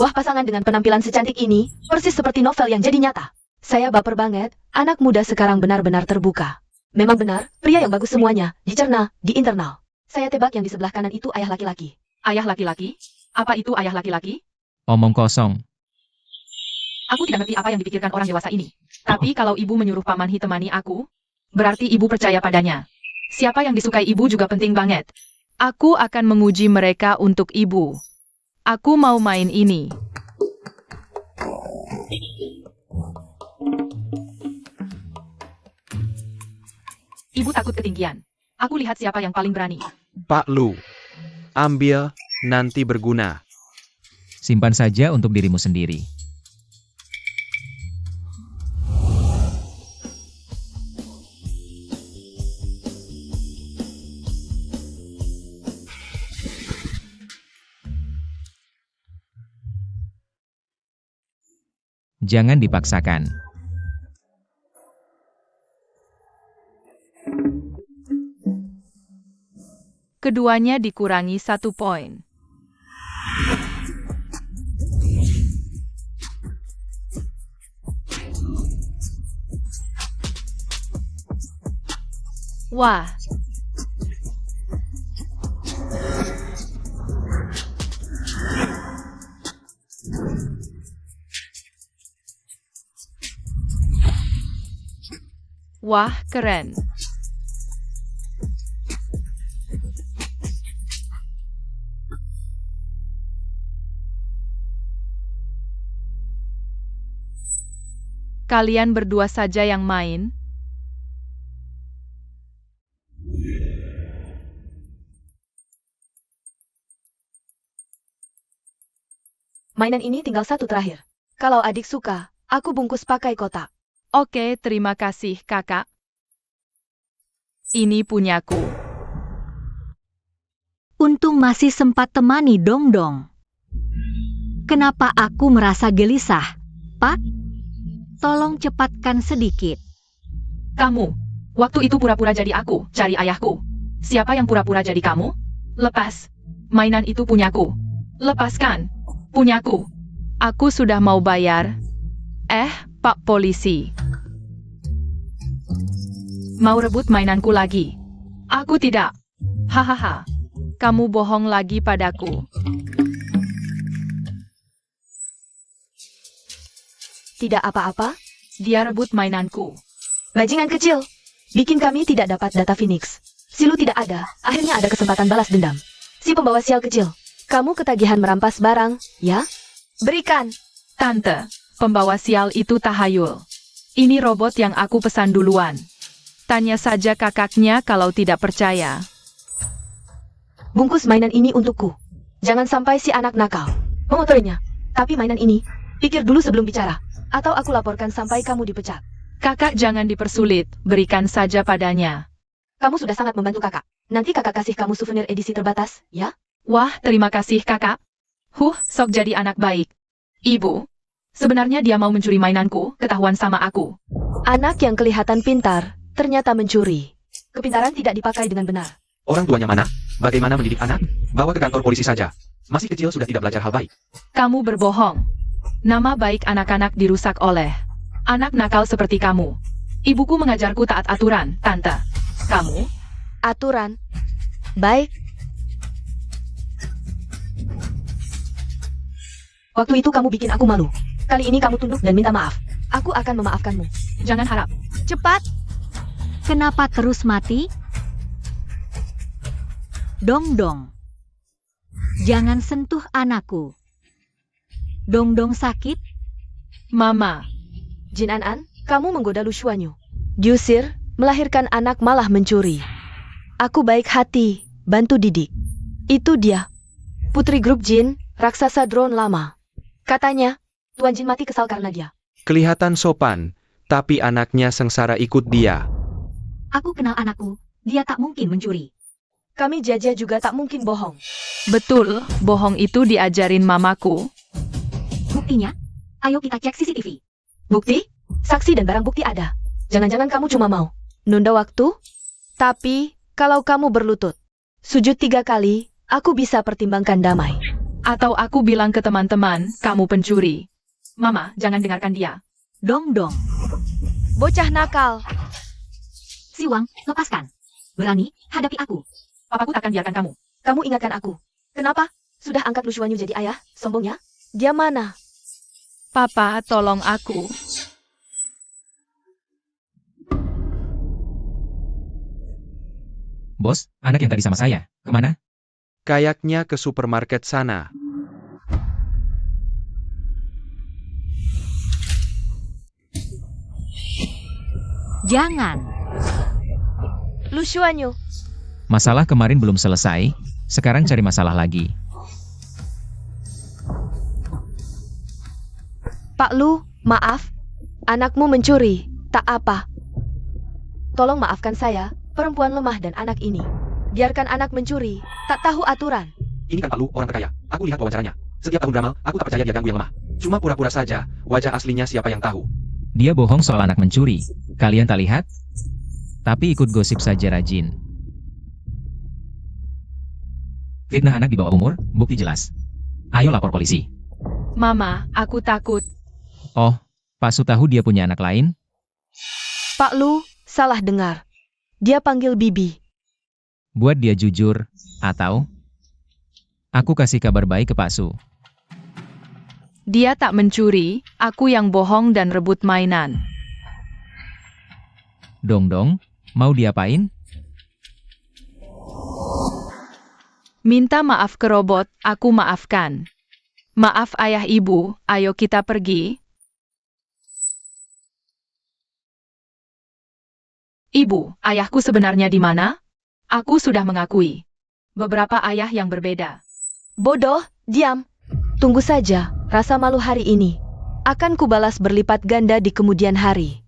Wah, pasangan dengan penampilan secantik ini, persis seperti novel yang jadi nyata. Saya baper banget, anak muda sekarang benar-benar terbuka. Memang benar, pria yang bagus semuanya, dicerna, di internal. Saya tebak yang di sebelah kanan itu ayah laki-laki. Ayah laki-laki? Apa itu ayah laki-laki? Omong kosong. Aku tidak ngerti apa yang dipikirkan orang dewasa ini. Tapi kalau ibu menyuruh paman temani aku, berarti ibu percaya padanya. Siapa yang disukai ibu juga penting banget. Aku akan menguji mereka untuk ibu. Aku mau main ini. Ibu takut ketinggian. Aku lihat siapa yang paling berani. Pak Lu, ambil, nanti berguna. Simpan saja untuk dirimu sendiri. Jangan dipaksakan. Keduanya dikurangi 1 poin. Wah. Wah, keren. Kalian berdua saja yang main. Mainan ini tinggal 1 terakhir. Kalau adik suka, aku bungkus pakai kotak. Oke, terima kasih, kakak. Ini punyaku. Untung masih sempat temani Dongdong. Kenapa aku merasa gelisah? Pak, tolong cepatkan sedikit. Kamu. Waktu itu pura-pura jadi aku, cari ayahku. Siapa yang pura-pura jadi kamu? Lepas. Mainan itu punyaku. Lepaskan. Punyaku. Aku sudah mau bayar. Pak polisi. Mau rebut mainanku lagi? Aku tidak. Hahaha. Kamu bohong lagi padaku. Tidak apa-apa, Dia rebut mainanku. bajingan kecil. Bikin kami tidak dapat data Phoenix. Silu tidak ada, akhirnya ada kesempatan balas dendam. Si pembawa sial kecil. Kamu ketagihan merampas barang, ya? Berikan. Tante, pembawa sial itu tahayul. Ini robot yang aku pesan duluan. Tanya saja kakaknya kalau tidak percaya. Bungkus mainan ini untukku. Jangan sampai si anak nakal mengotorinya. Tapi mainan ini, pikir dulu sebelum bicara. Atau aku laporkan sampai kamu dipecat. Kakak jangan dipersulit, berikan saja padanya. Kamu sudah sangat membantu kakak. Nanti kakak kasih kamu souvenir edisi terbatas, ya? Wah, terima kasih kakak. Sok jadi anak baik. Ibu, sebenarnya dia mau mencuri mainanku, ketahuan sama aku. Anak yang kelihatan pintar, ternyata mencuri. Kepintaran tidak dipakai dengan benar. Orang tuanya mana? Bagaimana mendidik anak? Bawa ke kantor polisi saja. Masih kecil sudah tidak belajar hal baik. Kamu berbohong. Nama baik anak-anak dirusak oleh anak nakal seperti kamu. Ibuku mengajarku taat aturan, Tante. Kamu? Aturan. Baik. Waktu itu kamu bikin aku malu. Kali ini kamu tunduk dan minta maaf. Aku akan memaafkanmu. Jangan harap. Cepat. Kenapa terus mati? Dong-dong. Jangan sentuh anakku. Dong-dong sakit? Mama, Jin An, kamu menggoda Lu Xuanyu. Diusir, melahirkan anak malah mencuri. Aku baik hati, bantu didik. Itu dia. Putri grup Jin, raksasa drone lama. Katanya, Tuan Jin mati kesal karena dia. Kelihatan sopan, tapi anaknya sengsara ikut dia. Aku kenal anakku. Dia tak mungkin mencuri. Kami Jaja juga tak mungkin bohong. betul, bohong itu diajarin mamaku. Buktinya? Ayo kita cek CCTV. Bukti? Saksi dan barang bukti ada. Jangan-jangan kamu cuma mau nunda waktu? Tapi, kalau kamu berlutut, sujud 3 kali, aku bisa pertimbangkan damai. Atau aku bilang ke teman-teman, kamu pencuri. Mama, jangan dengarkan dia. Dong-dong. Bocah nakal. Siwang, lepaskan. Berani, hadapi aku. Papaku takkan biarkan kamu. Kamu ingatkan aku. Kenapa? Sudah angkat Lu Xuanyu jadi ayah, sombongnya? Dia mana? Papa, tolong aku. Bos, anak yang tadi sama saya, kemana? Kayaknya ke supermarket sana. Jangan. Lu Xuanyu. Masalah kemarin belum selesai, sekarang cari masalah lagi. Pak Lu, maaf. Anakmu mencuri, tak apa. Tolong maafkan saya, perempuan lemah dan anak ini. Biarkan anak mencuri, tak tahu aturan. Ini kan Pak Lu, orang terkaya. Aku lihat wawancaranya. Setiap tahun beramal, aku tak percaya dia ganggu yang lemah. Cuma pura-pura saja, wajah aslinya siapa yang tahu. Dia bohong soal anak mencuri. Kalian tak lihat? Tapi ikut gosip saja rajin. Fitnah anak di bawah umur, bukti jelas. Ayo lapor polisi. Mama, aku takut. Oh, Pak Su tahu dia punya anak lain? Pak Lu, salah dengar. Dia panggil Bibi. Buat dia jujur, atau aku kasih kabar baik ke Pak Su. Dia tak mencuri, aku yang bohong dan rebut mainan. Dong-dong, mau diapain? Minta maaf ke robot, aku maafkan. Maaf ayah ibu, ayo kita pergi. Ibu, ayahku sebenarnya di mana? Aku sudah mengakui. Beberapa ayah yang berbeda. Bodoh, diam. Tunggu saja, rasa malu hari ini. Akan kubalas berlipat ganda di kemudian hari.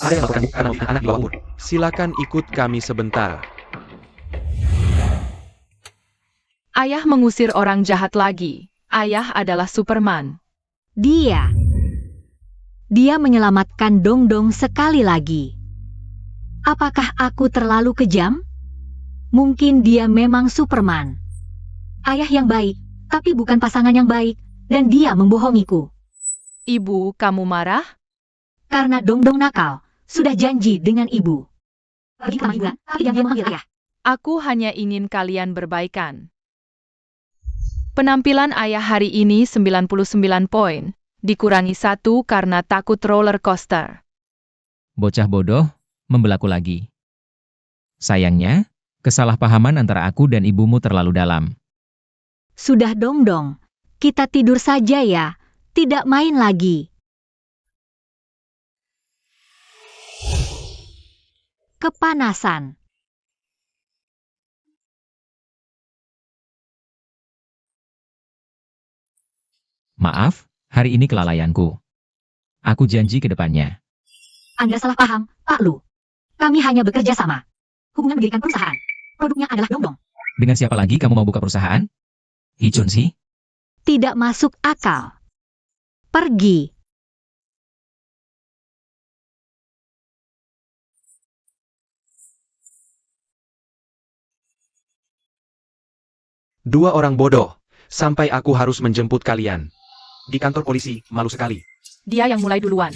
Ada yang melakukan karena fitnah anak di bawah umur. Silakan ikut kami sebentar. Ayah mengusir orang jahat lagi. Ayah adalah Superman. Dia menyelamatkan Dong-dong sekali lagi. Apakah aku terlalu kejam? Mungkin dia memang Superman. Ayah yang baik, tapi bukan pasangan yang baik, dan dia membohongiku. Ibu, kamu marah? Karena Dong-dong nakal, sudah janji dengan ibu. Pergi ke hiburan, tapi dia memanggil ayah. Aku hanya ingin kalian berbaikan. Penampilan ayah hari ini 99 poin, dikurangi 1 karena takut roller coaster. Bocah bodoh, membelaku lagi. Sayangnya, kesalahpahaman antara aku dan ibumu terlalu dalam. Sudah Dong-dong, kita tidur saja ya, tidak main lagi. Kepanasan. Maaf, hari ini kelalaianku. Aku janji ke depannya. Anda salah paham, Pak Lu. Kami hanya bekerja sama. Hubungan mendirikan perusahaan. Produknya adalah dongdong. Dengan siapa lagi kamu mau buka perusahaan? Hichun sih? Tidak masuk akal. Pergi. Dua orang bodoh, sampai aku harus menjemput kalian. Di kantor polisi, malu sekali. Dia yang mulai duluan.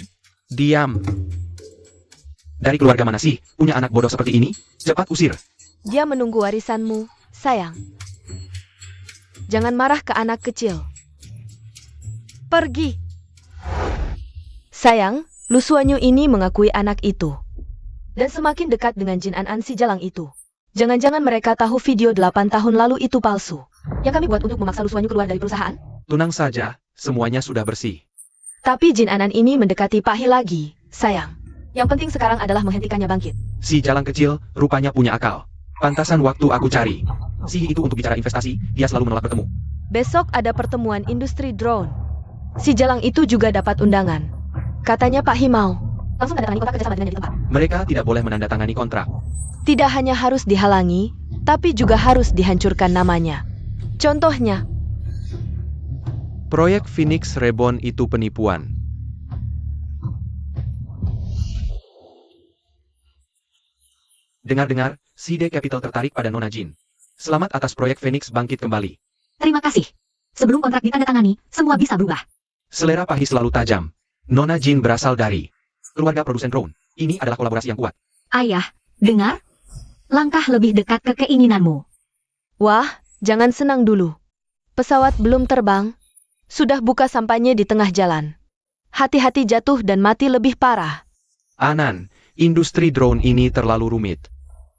Diam. Dari keluarga mana sih, punya anak bodoh seperti ini? Cepat usir. Dia menunggu warisanmu, sayang. Jangan marah ke anak kecil. Pergi. Sayang, Lu Xuanyu ini mengakui anak itu. Dan semakin dekat dengan Jin An si jalang itu. Jangan-jangan mereka tahu video 8 tahun lalu itu palsu. Yang kami buat untuk memaksa Lu Xuanyu keluar dari perusahaan? Tenang saja, semuanya sudah bersih. Tapi Jin An ini mendekati Pak He lagi, sayang. Yang penting sekarang adalah menghentikannya bangkit. Si jalang kecil, rupanya punya akal. Pantasan waktu aku cari. Si itu untuk bicara investasi, dia selalu menolak bertemu. Besok ada pertemuan industri drone. Si jalang itu juga dapat undangan. Katanya Pak He mau. Langsung tanda tangani kontrak kerjasama dengannya di tempat. Mereka tidak boleh menandatangani kontrak. Tidak hanya harus dihalangi, tapi juga harus dihancurkan namanya. Contohnya, Proyek Phoenix Reborn itu penipuan. Dengar-dengar, CD Capital tertarik pada Nona Jin. Selamat atas proyek Phoenix bangkit kembali. Terima kasih. Sebelum kontrak ditandatangani, semua bisa berubah. Selera Pak He selalu tajam. Nona Jin berasal dari keluarga produsen drone. Ini adalah kolaborasi yang kuat. Ayah, dengar? Langkah lebih dekat ke keinginanmu. wah, jangan senang dulu. Pesawat belum terbang. Sudah buka sampahnya di tengah jalan. Hati-hati jatuh dan mati lebih parah. Anan, industri drone ini terlalu rumit.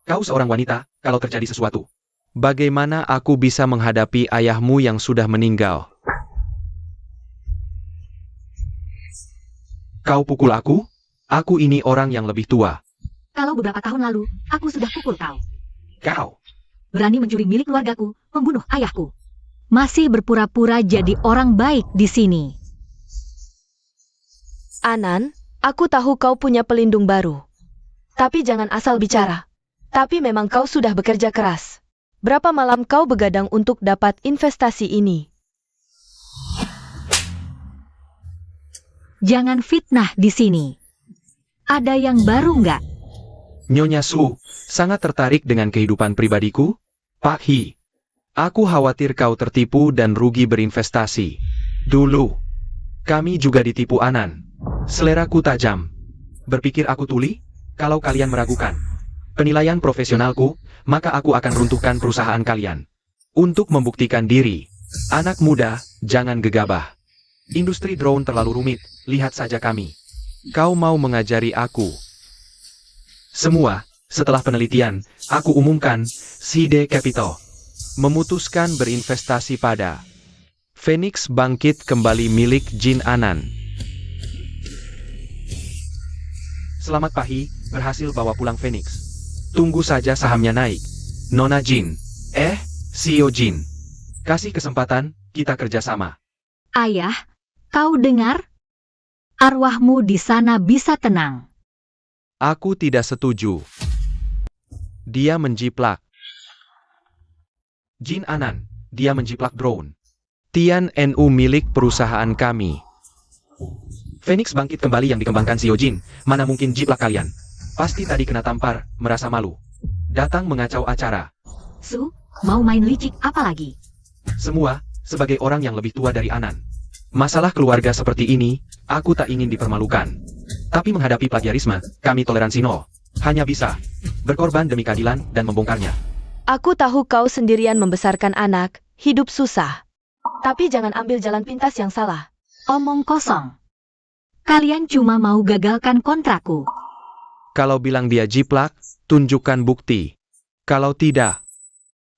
Kau seorang wanita, kalau terjadi sesuatu. Bagaimana aku bisa menghadapi ayahmu yang sudah meninggal? Kau pukul aku? Aku ini orang yang lebih tua. Kalau beberapa tahun lalu, aku sudah pukul kau. Kau. Berani mencuri milik keluargaku, membunuh ayahku. Masih berpura-pura jadi orang baik di sini. Anan, aku tahu kau punya pelindung baru. Tapi jangan asal bicara. Tapi memang kau sudah bekerja keras. Berapa malam kau begadang untuk dapat investasi ini? Jangan fitnah di sini. Ada yang baru nggak? Nyonya Su, sangat tertarik dengan kehidupan pribadiku? Pak He. Aku khawatir kau tertipu dan rugi berinvestasi. Dulu, kami juga ditipu Anan. Seleraku tajam. Berpikir aku tuli? Kalau kalian meragukan penilaian profesionalku, maka aku akan runtuhkan perusahaan kalian. Untuk membuktikan diri, anak muda, jangan gegabah. Industri drone terlalu rumit, lihat saja kami. Kau mau mengajari aku? Semua, setelah penelitian, aku umumkan, CD Capital memutuskan berinvestasi pada Phoenix bangkit kembali milik Jin Anan. Selamat Pak He, berhasil bawa pulang Phoenix. Tunggu saja sahamnya naik. Nona Jin. CEO Jin. Kasih kesempatan, kita kerjasama. Ayah, kau dengar? Arwahmu di sana bisa tenang. Aku tidak setuju. Dia menjiplak. Jin Anan, dia menjiplak drone. Tian NU milik perusahaan kami. Phoenix bangkit kembali yang dikembangkan CEO Jin, mana mungkin jiplak kalian. Pasti tadi kena tampar, merasa malu. Datang mengacau acara. Su, mau main licik apa lagi? Semua, sebagai orang yang lebih tua dari Anan. Masalah keluarga seperti ini, aku tak ingin dipermalukan. Tapi menghadapi plagiarisme, kami toleransi nol. Hanya bisa berkorban demi keadilan dan membongkarnya. Aku tahu kau sendirian membesarkan anak, hidup susah. Tapi jangan ambil jalan pintas yang salah. Omong kosong. Kalian cuma mau gagalkan kontrakku. Kalau bilang dia jiplak, tunjukkan bukti. Kalau tidak,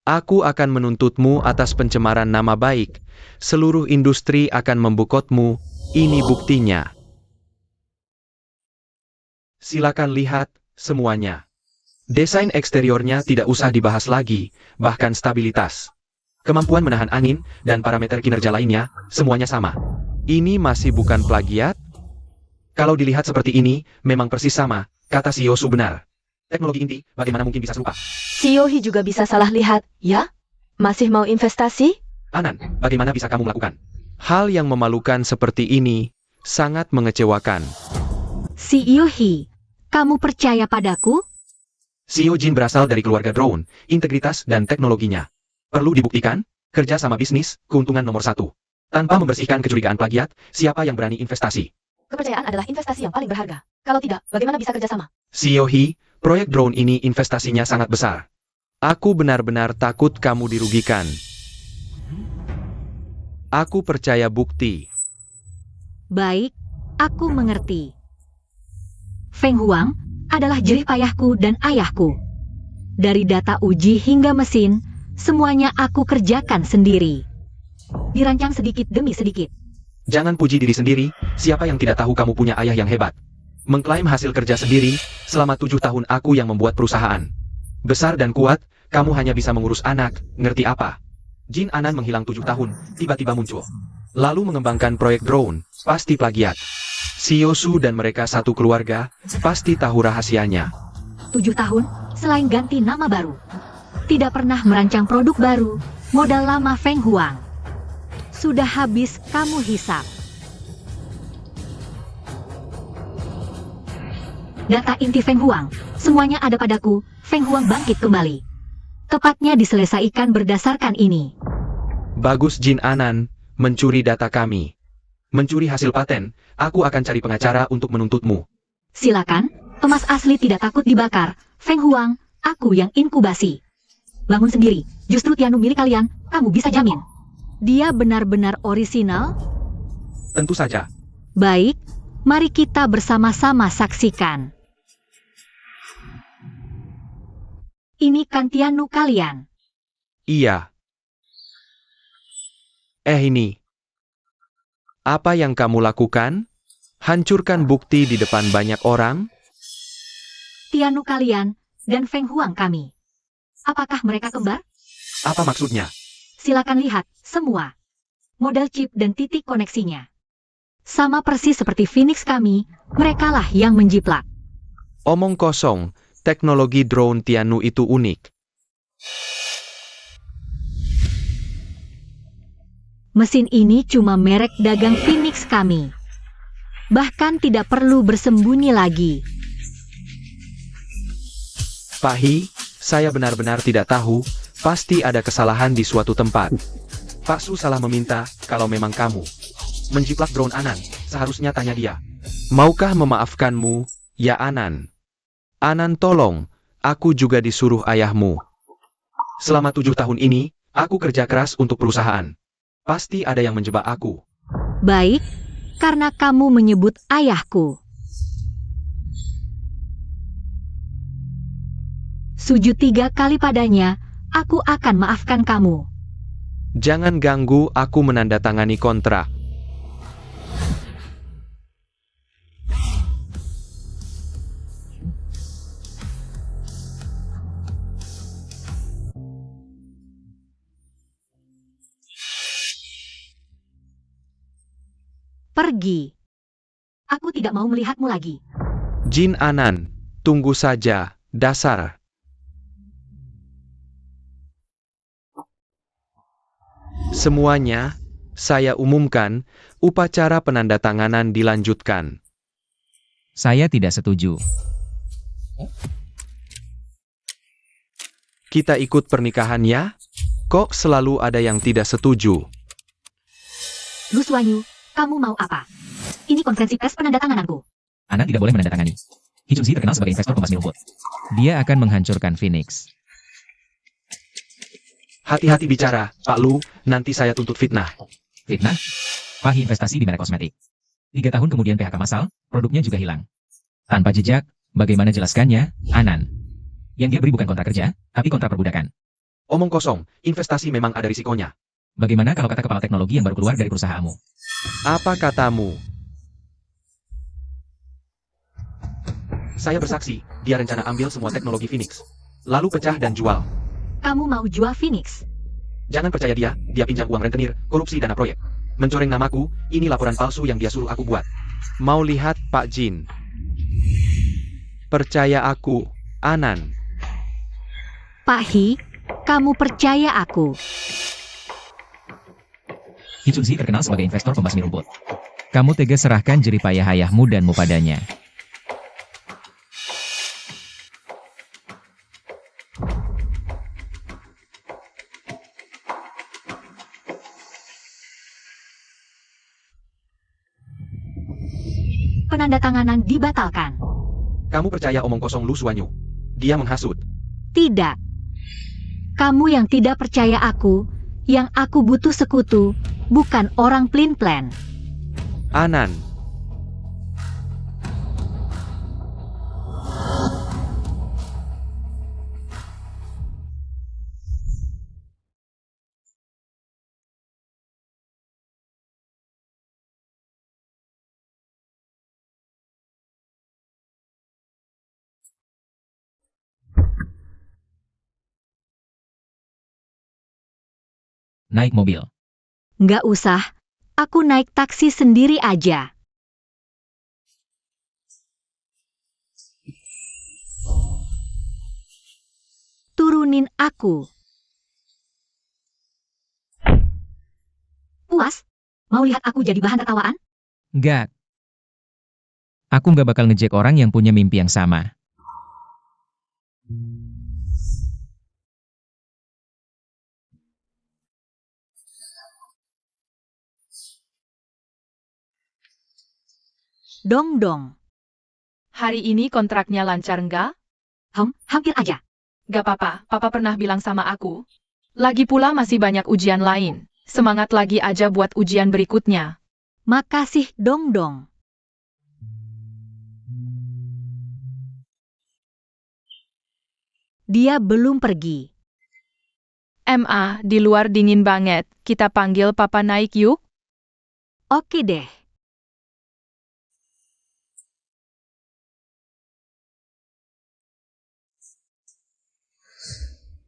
aku akan menuntutmu atas pencemaran nama baik. Seluruh industri akan membukotmu, ini buktinya. Silakan lihat, semuanya. Desain eksteriornya tidak usah dibahas lagi, bahkan stabilitas. Kemampuan menahan angin, dan parameter kinerja lainnya, semuanya sama. Ini masih bukan plagiat? Kalau dilihat seperti ini, memang persis sama, kata CEO Su benar. Teknologi inti, bagaimana mungkin bisa serupa? Siohi juga bisa salah lihat, ya? Masih mau investasi? Anan, bagaimana bisa kamu melakukan? Hal yang memalukan seperti ini sangat mengecewakan. CEO He, kamu percaya padaku? CEO Jin berasal dari keluarga drone, integritas dan teknologinya. Perlu dibuktikan, kerja sama bisnis, keuntungan nomor 1. Tanpa membersihkan kecurigaan plagiat, siapa yang berani investasi? Kepercayaan adalah investasi yang paling berharga. Kalau tidak, bagaimana bisa kerjasama? CEO He, proyek drone ini investasinya sangat besar. Aku benar-benar takut kamu dirugikan. Aku percaya bukti. Baik, aku mengerti. Feng Huang adalah jerih payahku dan ayahku. Dari data uji hingga mesin, semuanya aku kerjakan sendiri. Dirancang sedikit demi sedikit. Jangan puji diri sendiri, siapa yang tidak tahu kamu punya ayah yang hebat. Mengklaim hasil kerja sendiri, selama 7 tahun aku yang membuat perusahaan. Besar dan kuat, kamu hanya bisa mengurus anak, ngerti apa? Jin Anan menghilang 7 tahun, tiba-tiba muncul. Lalu mengembangkan proyek drone, pasti plagiat. CEO Su dan mereka satu keluarga, pasti tahu rahasianya. 7 tahun, selain ganti nama baru. Tidak pernah merancang produk baru, modal lama Feng Huang. Sudah habis kamu hisap. Data inti Feng Huang, semuanya ada padaku, Feng Huang bangkit kembali. Tepatnya diselesaikan berdasarkan ini. Bagus Jin Anan, mencuri data kami. Mencuri hasil paten, aku akan cari pengacara untuk menuntutmu. Silakan, emas asli tidak takut dibakar, Feng Huang, aku yang inkubasi. Bangun sendiri, justru Tianu milik kalian, kamu bisa jamin. Dia benar-benar orisinal? Tentu saja. Baik, mari kita bersama-sama saksikan. Ini kan Tianu kalian. Iya. Ini. Apa yang kamu lakukan? Hancurkan bukti di depan banyak orang? Tianu kalian, dan Feng Huang kami. Apakah mereka kembar? Apa maksudnya? Silakan lihat, semua. Model chip dan titik koneksinya. Sama persis seperti Phoenix kami, merekalah yang menjiplak. Omong kosong, teknologi drone Tianu itu unik. Mesin ini cuma merek dagang Phoenix kami. Bahkan tidak perlu bersembunyi lagi. Pak Hi, saya benar-benar tidak tahu, pasti ada kesalahan di suatu tempat. Pak Su salah meminta, kalau memang kamu menjiplak drone Anan, seharusnya tanya dia. Maukah memaafkanmu, ya Anan? Anan tolong, aku juga disuruh ayahmu. Selama 7 tahun ini, aku kerja keras untuk perusahaan. Pasti ada yang menjebak aku. Baik, karena kamu menyebut ayahku. Sujud 3 kali padanya, aku akan maafkan kamu. Jangan ganggu aku menandatangani kontrak. Pergi. Aku tidak mau melihatmu lagi. Jin Anan, tunggu saja, dasar. Semuanya, saya umumkan, upacara penandatanganan dilanjutkan. Saya tidak setuju. Kita ikut pernikahannya? Kok selalu ada yang tidak setuju? Lu Suanyu, kamu mau apa? Ini konferensi pers penandatangananku. Anak tidak boleh menandatangani. Hichunzi terkenal sebagai investor pembasmi rumput. Dia akan menghancurkan Phoenix. Hati-hati bicara, Pak Lu, nanti saya tuntut fitnah. Fitnah? Pahi investasi di merek kosmetik. 3 tahun kemudian PHK massal, produknya juga hilang. Tanpa jejak, bagaimana jelaskannya, Anan? Yang dia beri bukan kontrak kerja, tapi kontrak perbudakan. Omong kosong, investasi memang ada risikonya. Bagaimana kalau kata kepala teknologi yang baru keluar dari perusahaanmu? Apa katamu? Saya bersaksi, dia rencana ambil semua teknologi Phoenix. Lalu pecah dan jual. Kamu mau jual Phoenix? Jangan percaya dia pinjam uang rentenir, korupsi dana proyek. Mencoreng namaku, ini laporan palsu yang dia suruh aku buat. Mau lihat Pak Jin? Percaya aku, Anan. Pak Hi, kamu percaya aku. Hi Chunzi terkenal sebagai investor pembasmi rumput. Kamu tega serahkan jeripayah ayahmu danmu padanya. Penandatanganan dibatalkan. Kamu percaya omong kosong Lu Xuanyu? Dia menghasut. Tidak. Kamu yang tidak percaya aku, yang aku butuh sekutu, bukan orang plin-plan. Anan. Naik mobil. Nggak usah, aku naik taksi sendiri aja. Turunin aku. Puas? Mau lihat aku jadi bahan tertawaan? Nggak. Aku nggak bakal ngejek orang yang punya mimpi yang sama. Dong. Hari ini kontraknya lancar nggak? Hampir aja. Gak apa-apa, Papa pernah bilang sama aku. Lagi pula masih banyak ujian lain. Semangat lagi aja buat ujian berikutnya. Makasih dong. Dia belum pergi. MA, di luar dingin banget. Kita panggil Papa naik yuk. Oke deh.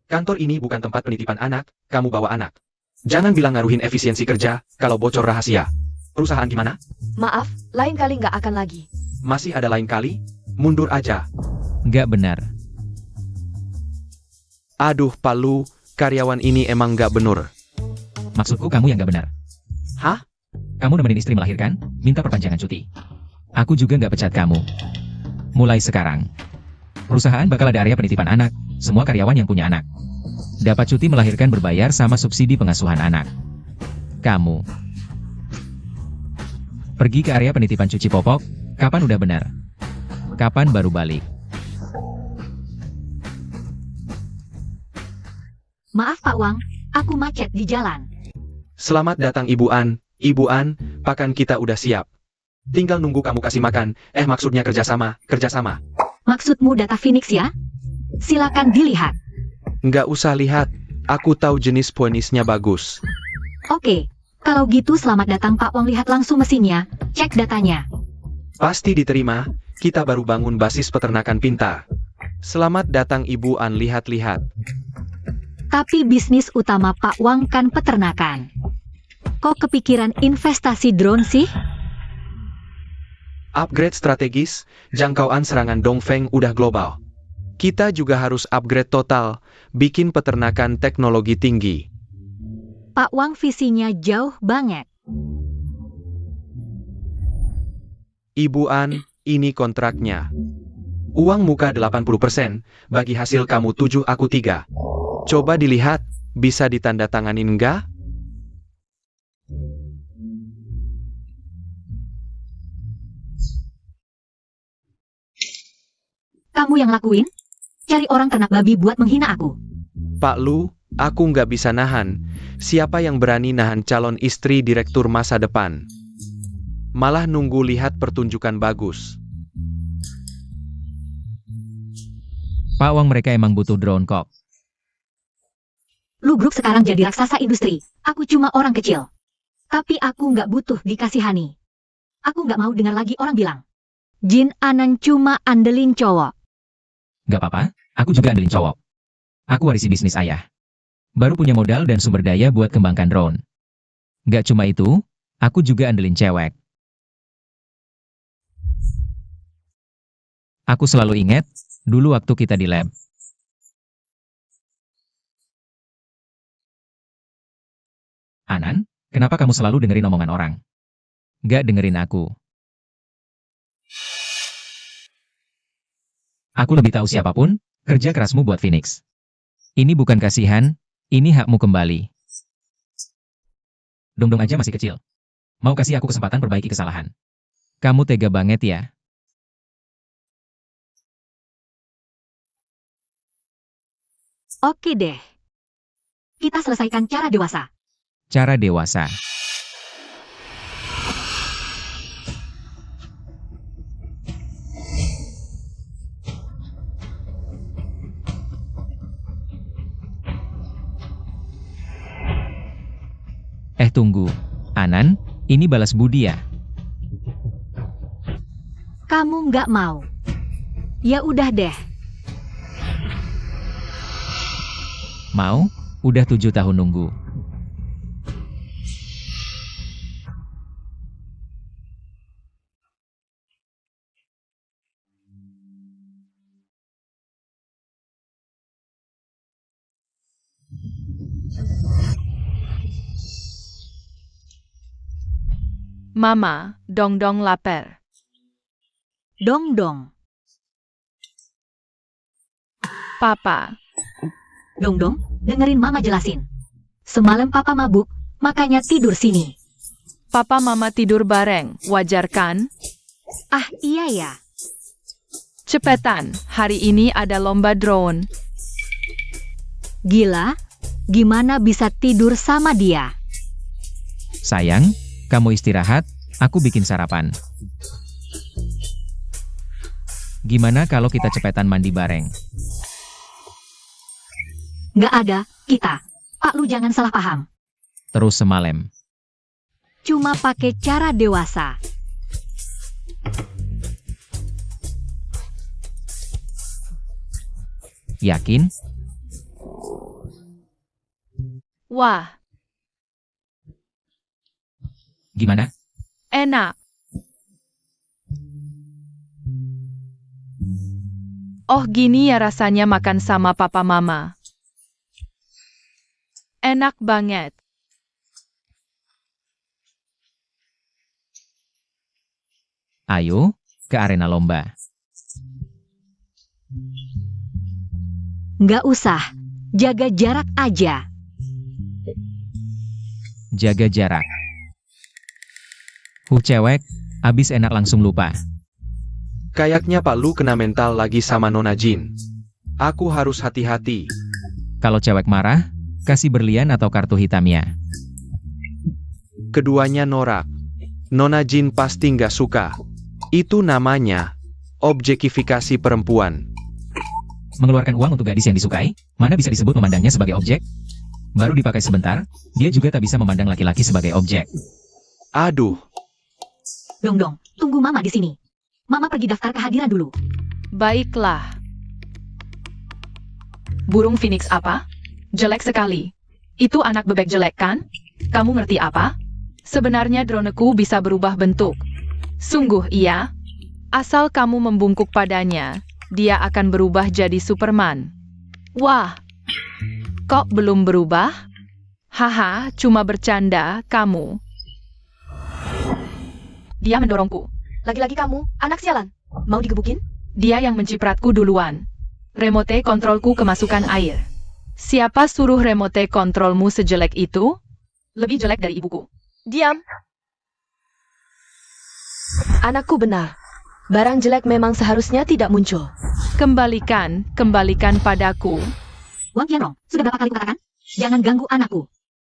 Kantor ini bukan tempat penitipan anak, kamu bawa anak. Jangan bilang ngaruhin efisiensi kerja, kalau bocor rahasia. Perusahaan gimana? Maaf, lain kali nggak akan lagi. Masih ada lain kali? Mundur aja. Nggak benar. Aduh Pak Lu, karyawan ini emang nggak bener. Maksudku kamu yang nggak benar. Hah? Kamu nemenin istri melahirkan, minta perpanjangan cuti. Aku juga nggak pecat kamu. Mulai sekarang, perusahaan bakal ada area penitipan anak, semua karyawan yang punya anak. Dapat cuti melahirkan berbayar sama subsidi pengasuhan anak. Kamu pergi ke area penitipan cuci popok, kapan udah benar? Kapan baru balik? Maaf Pak Wang, aku macet di jalan. Selamat datang Ibu An. Ibu An, pakan kita udah siap. Tinggal nunggu kamu kasih makan, maksudnya kerjasama. Maksudmu data Phoenix ya? Silakan dilihat. Nggak usah lihat, aku tahu jenis poinisnya bagus. Oke, kalau gitu selamat datang Pak Wang, lihat langsung mesinnya, cek datanya. Pasti diterima, kita baru bangun basis peternakan pintar. Selamat datang Ibu An, lihat-lihat. Tapi bisnis utama Pak Wang kan peternakan. Kok kepikiran investasi drone sih? Upgrade strategis, jangkauan serangan Dongfeng udah global. Kita juga harus upgrade total, bikin peternakan teknologi tinggi. Pak Wang visinya jauh banget. Ibu An, ini kontraknya. Uang muka 80%, bagi hasil kamu 7 aku 3. Coba dilihat, bisa ditandatanganin nggak? Kamu yang lakuin? Cari orang ternak babi buat menghina aku. Pak Lu, aku nggak bisa nahan. Siapa yang berani nahan calon istri direktur masa depan? Malah nunggu lihat pertunjukan bagus. Pak Wang, mereka emang butuh drone kok. Lu grup sekarang jadi raksasa industri. Aku cuma orang kecil. Tapi aku nggak butuh dikasihani. Aku nggak mau dengar lagi orang bilang, Jin Anan cuma andelin cowok. Nggak apa-apa, aku juga andelin cowok. Aku warisi bisnis ayah. Baru punya modal dan sumber daya buat kembangkan drone. Nggak cuma itu, aku juga andelin cewek. Aku selalu ingat, Dulu waktu kita di lab. Anan, kenapa kamu selalu dengerin omongan orang? Gak dengerin aku. Aku lebih tahu siapapun, kerja kerasmu buat Phoenix. Ini bukan kasihan, ini hakmu kembali. Dong-dong aja masih kecil. Mau kasih aku kesempatan perbaiki kesalahan. Kamu tega banget ya. Oke deh. Kita selesaikan cara dewasa. Cara dewasa. Tunggu. Anan, ini balas budi ya? Kamu nggak mau. Ya udah deh. Mau? Udah 7 tahun nunggu. Mama, Dong-dong lapar. Dong-dong. Papa, Dong-dong, dengerin Mama jelasin. Semalam Papa mabuk, makanya tidur sini. Papa Mama tidur bareng, wajar kan? Ah, iya ya. Cepetan, hari ini ada lomba drone. Gila, gimana bisa tidur sama dia? Sayang, kamu istirahat, aku bikin sarapan. Gimana kalau kita cepetan mandi bareng? Nggak ada, kita. Pak lu jangan salah paham. Terus semalam. Cuma pakai cara dewasa. Yakin? Wah, Gimana? enak. Oh gini ya rasanya makan sama Papa Mama. Enak banget. Ayo, ke arena lomba. Nggak usah. Jaga jarak aja. Jaga jarak. Cewek, abis enak langsung lupa. Kayaknya Pak Lu kena mental lagi sama Nona Jin. Aku harus hati-hati. Kalau cewek marah, kasih berlian atau kartu hitamnya. Keduanya norak. Nona Jin pasti nggak suka. Itu namanya objektifikasi perempuan. Mengeluarkan uang untuk gadis yang disukai, mana bisa disebut memandangnya sebagai objek? Baru dipakai sebentar, dia juga tak bisa memandang laki-laki sebagai objek. Aduh, Dong-dong, tunggu Mama di sini. Mama pergi daftar kehadiran dulu. Baiklah. Burung Phoenix apa? Jelek sekali. Itu anak bebek jelek kan? Kamu ngerti apa? Sebenarnya droneku bisa berubah bentuk. Sungguh iya. Asal kamu membungkuk padanya, dia akan berubah jadi Superman. Wah, kok belum berubah? Haha, cuma bercanda, kamu. Dia mendorongku. Lagi-lagi kamu, anak sialan. Mau digebukin? Dia yang mencipratku duluan. Remote kontrolku kemasukan air. Siapa suruh remote kontrolmu sejelek itu? Lebih jelek dari ibuku. Diam. Anakku benar. Barang jelek memang seharusnya tidak muncul. Kembalikan padaku. Wang Qianrong, sudah berapa kali kukatakan? Jangan ganggu anakku.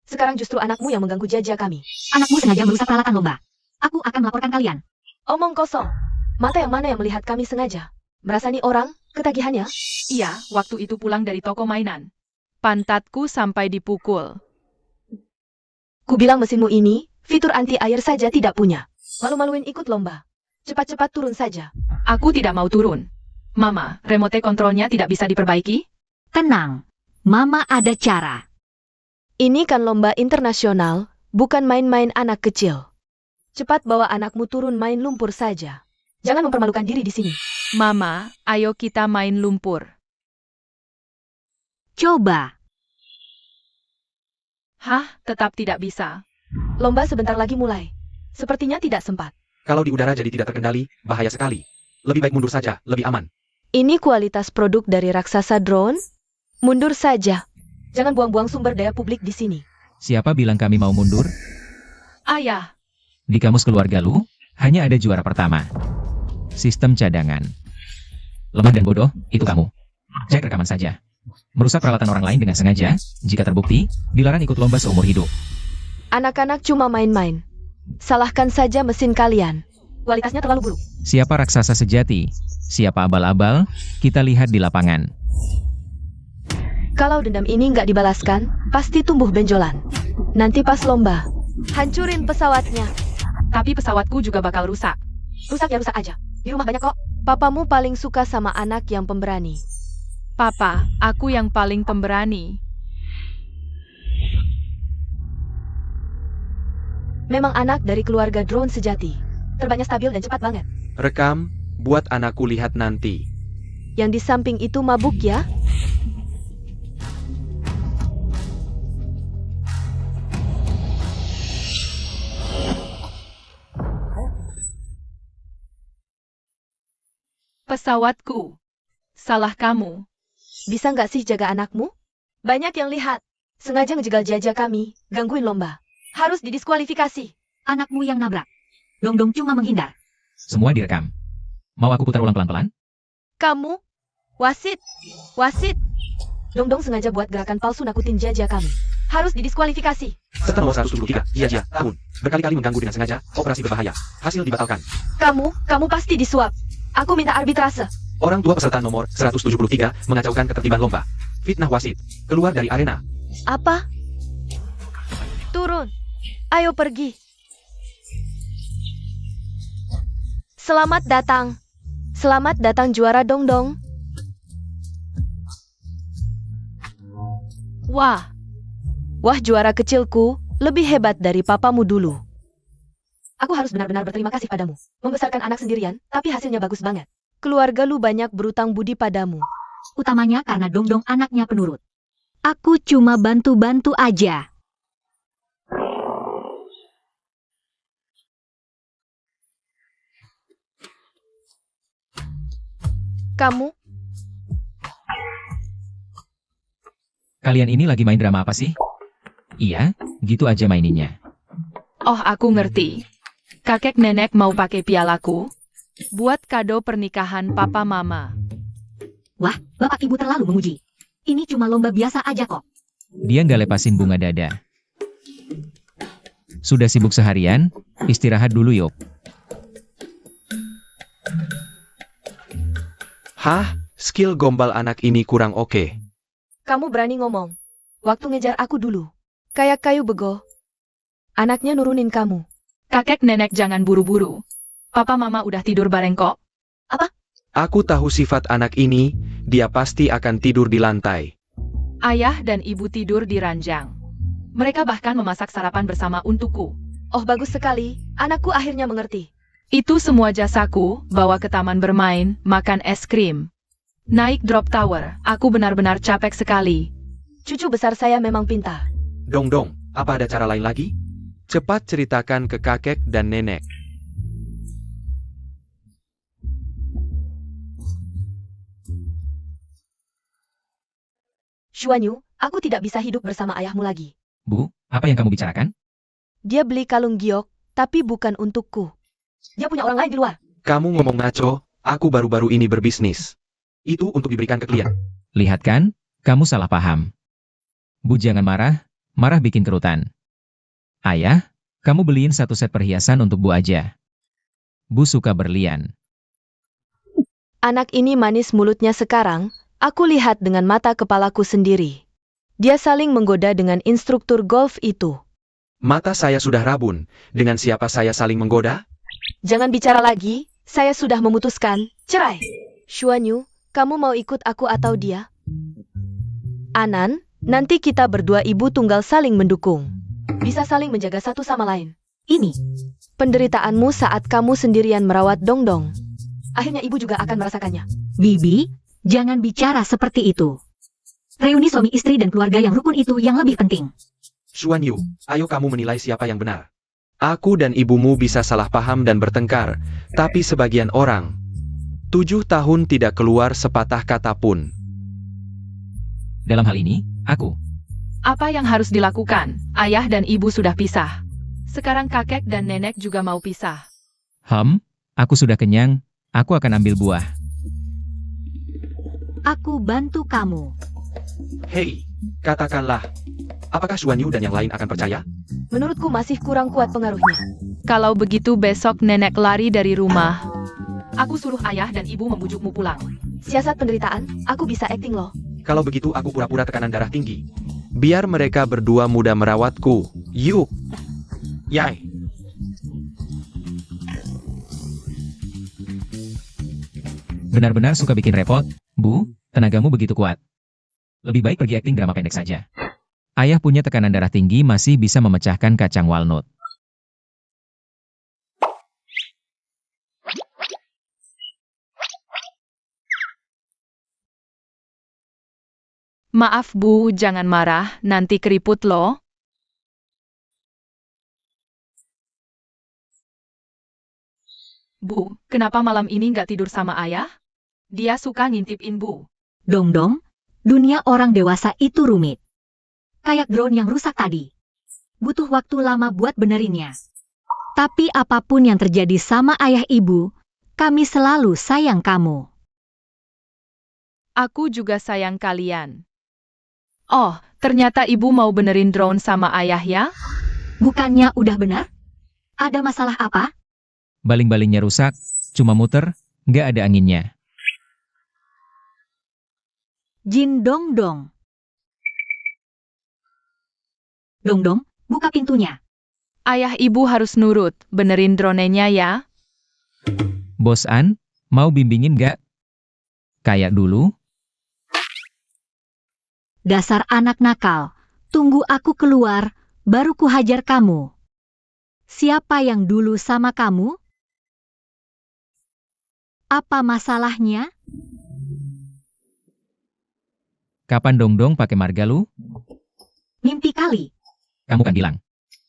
Sekarang justru anakmu yang mengganggu jajah kami. Anakmu sengaja merusak peralatan lomba. Aku akan melaporkan kalian. Omong kosong. Mata yang mana yang melihat kami sengaja? Merasani orang, ketagihannya? Iya, waktu itu pulang dari toko mainan. Pantatku sampai dipukul. Ku bilang mesinmu ini, fitur anti air saja tidak punya. Malu-maluin ikut lomba. Cepat-cepat turun saja. Aku tidak mau turun. Mama, remote kontrolnya tidak bisa diperbaiki? Tenang. Mama ada cara. Ini kan lomba internasional, bukan main-main anak kecil. Cepat bawa anakmu turun main lumpur saja. Jangan mempermalukan diri di sini. Mama, ayo kita main lumpur. Coba. Hah, tetap tidak bisa. Lomba sebentar lagi mulai. Sepertinya tidak sempat. Kalau di udara jadi tidak terkendali, bahaya sekali. Lebih baik mundur saja, lebih aman. Ini kualitas produk dari raksasa drone? Mundur saja. Jangan buang-buang sumber daya publik di sini. Siapa bilang kami mau mundur? Ayah, Di kamus keluarga lu, hanya ada juara pertama. Sistem cadangan. Lemah dan bodoh, itu kamu. Cek rekaman saja. Merusak peralatan orang lain dengan sengaja, jika terbukti, dilarang ikut lomba seumur hidup. Anak-anak cuma main-main. Salahkan saja mesin kalian. Kualitasnya terlalu buruk. Siapa raksasa sejati? Siapa abal-abal? Kita lihat di lapangan. Kalau dendam ini nggak dibalaskan, pasti tumbuh benjolan. Nanti pas lomba, hancurin pesawatnya. tapi pesawatku juga bakal rusak. Rusak ya rusak aja. Di rumah banyak kok. Papamu paling suka sama anak yang pemberani. Papa, aku yang paling pemberani. Memang anak dari keluarga drone sejati. Terbangnya stabil dan cepat banget. Rekam, buat anakku lihat nanti. Yang di samping itu mabuk ya? Pesawatku. Salah kamu. Bisa nggak sih jaga anakmu? Banyak yang lihat. Sengaja ngejegal jajah kami, gangguin lomba. Harus didiskualifikasi. Anakmu yang nabrak. Dongdong cuma menghindar. Semua direkam. Mau aku putar ulang pelan-pelan? Kamu? Wasit? Wasit? Dongdong sengaja buat gerakan palsu nakutin jajah kami. Harus didiskualifikasi. Serta nomor 173, Jia tahun. Berkali-kali mengganggu dengan sengaja, operasi berbahaya. Hasil dibatalkan. Kamu pasti disuap. Aku minta arbitrase. Orang tua peserta nomor 173 mengacaukan ketertiban lomba. Fitnah wasit. Keluar dari arena. Apa? Turun. Ayo pergi. Selamat datang. Selamat datang juara Dongdong. Wah, Wah juara kecilku, lebih hebat dari papamu dulu. Aku harus benar-benar berterima kasih padamu. Membesarkan anak sendirian, tapi hasilnya bagus banget. Keluarga lu banyak berutang budi padamu. Utamanya karena Dongdong anaknya penurut. Aku cuma bantu-bantu aja. Kamu? Kalian ini lagi main drama apa sih? Iya, gitu aja maininnya. oh aku ngerti. Kakek nenek mau pakai pialaku. Buat kado pernikahan papa mama. Wah, bapak ibu terlalu memuji. Ini cuma lomba biasa aja kok. Dia nggak lepasin bunga dada. Sudah sibuk seharian, istirahat dulu yuk. Hah? Skill gombal anak ini kurang oke. Kamu berani ngomong. Waktu ngejar aku dulu. Kayak kayu bego. Anaknya nurunin kamu. Kakek nenek jangan buru-buru. Papa mama udah tidur bareng kok. Aku tahu sifat anak ini, dia pasti akan tidur di lantai. Ayah dan ibu tidur di ranjang. Mereka bahkan memasak sarapan bersama untukku. Oh bagus sekali, anakku akhirnya mengerti. Itu semua jasaku, bawa ke taman bermain, makan es krim. Naik drop tower, aku benar-benar capek sekali. Cucu besar saya memang pintar. Dong, apa ada cara lain lagi? Cepat ceritakan ke kakek dan nenek. Xuanyu, aku tidak bisa hidup bersama ayahmu lagi. Bu, apa yang kamu bicarakan? Dia beli kalung giok, tapi bukan untukku. Dia punya orang lain di luar. Kamu ngomong ngaco, aku baru-baru ini berbisnis. Itu untuk diberikan ke klien. Lihat kan, kamu salah paham. Bu jangan marah, marah bikin kerutan. Ayah, kamu beliin satu set perhiasan untuk Bu aja. Bu suka berlian. Anak ini manis mulutnya sekarang, aku lihat dengan mata kepalaku sendiri. Dia saling menggoda dengan instruktur golf itu. Mata saya sudah rabun, dengan siapa saya saling menggoda? Jangan bicara lagi, saya sudah memutuskan, cerai. Xuanyu, kamu mau ikut aku atau dia? Anan, nanti kita berdua ibu tunggal saling mendukung. Bisa saling menjaga satu sama lain. Ini. Penderitaanmu saat kamu sendirian merawat Dongdong. akhirnya ibu juga akan merasakannya. Bibi, jangan bicara seperti itu. Reuni suami istri dan keluarga yang rukun itu yang lebih penting. Xuan Yu, ayo kamu menilai siapa yang benar. Aku dan ibumu bisa salah paham dan bertengkar, tapi sebagian orang 7 tahun tidak keluar sepatah kata pun. Dalam hal ini, aku. Apa yang harus dilakukan? Ayah dan ibu sudah pisah. Sekarang kakek dan nenek juga mau pisah. Aku sudah kenyang, aku akan ambil buah. Aku bantu kamu. Hei, katakanlah, apakah Xuan Yu dan yang lain akan percaya? Menurutku masih kurang kuat pengaruhnya. Kalau begitu besok nenek lari dari rumah. Aku suruh ayah dan ibu membujukmu pulang. Siasat penderitaan, aku bisa acting loh. Kalau begitu aku pura-pura tekanan darah tinggi. Biar mereka berdua mudah merawatku. Yuk. Yai. Benar-benar suka bikin repot, Bu, tenagamu begitu kuat. Lebih baik pergi akting drama pendek saja. Ayah punya tekanan darah tinggi masih bisa memecahkan kacang walnut. Maaf Bu, jangan marah, nanti keriput loh. Bu, kenapa malam ini nggak tidur sama ayah? Dia suka ngintipin Bu. Dong-dong, dunia orang dewasa itu rumit. Kayak drone yang rusak tadi. Butuh waktu lama buat benerinnya. Tapi apapun yang terjadi sama ayah ibu, kami selalu sayang kamu. Aku juga sayang kalian. Oh, ternyata ibu mau benerin drone sama ayah ya? Bukannya udah benar? Ada masalah apa? Baling-balingnya rusak, cuma muter, nggak ada anginnya. Jin Dong-dong. Dong-dong, buka pintunya. Ayah ibu harus nurut, benerin drone-nya ya. Bos An, mau bimbingin nggak? Kayak dulu? Dasar anak nakal. Tunggu aku keluar, baru ku hajar kamu. Siapa yang dulu sama kamu? Apa masalahnya? Kapan Dong-dong pakai marga lu? Mimpi kali. Kamu kan bilang.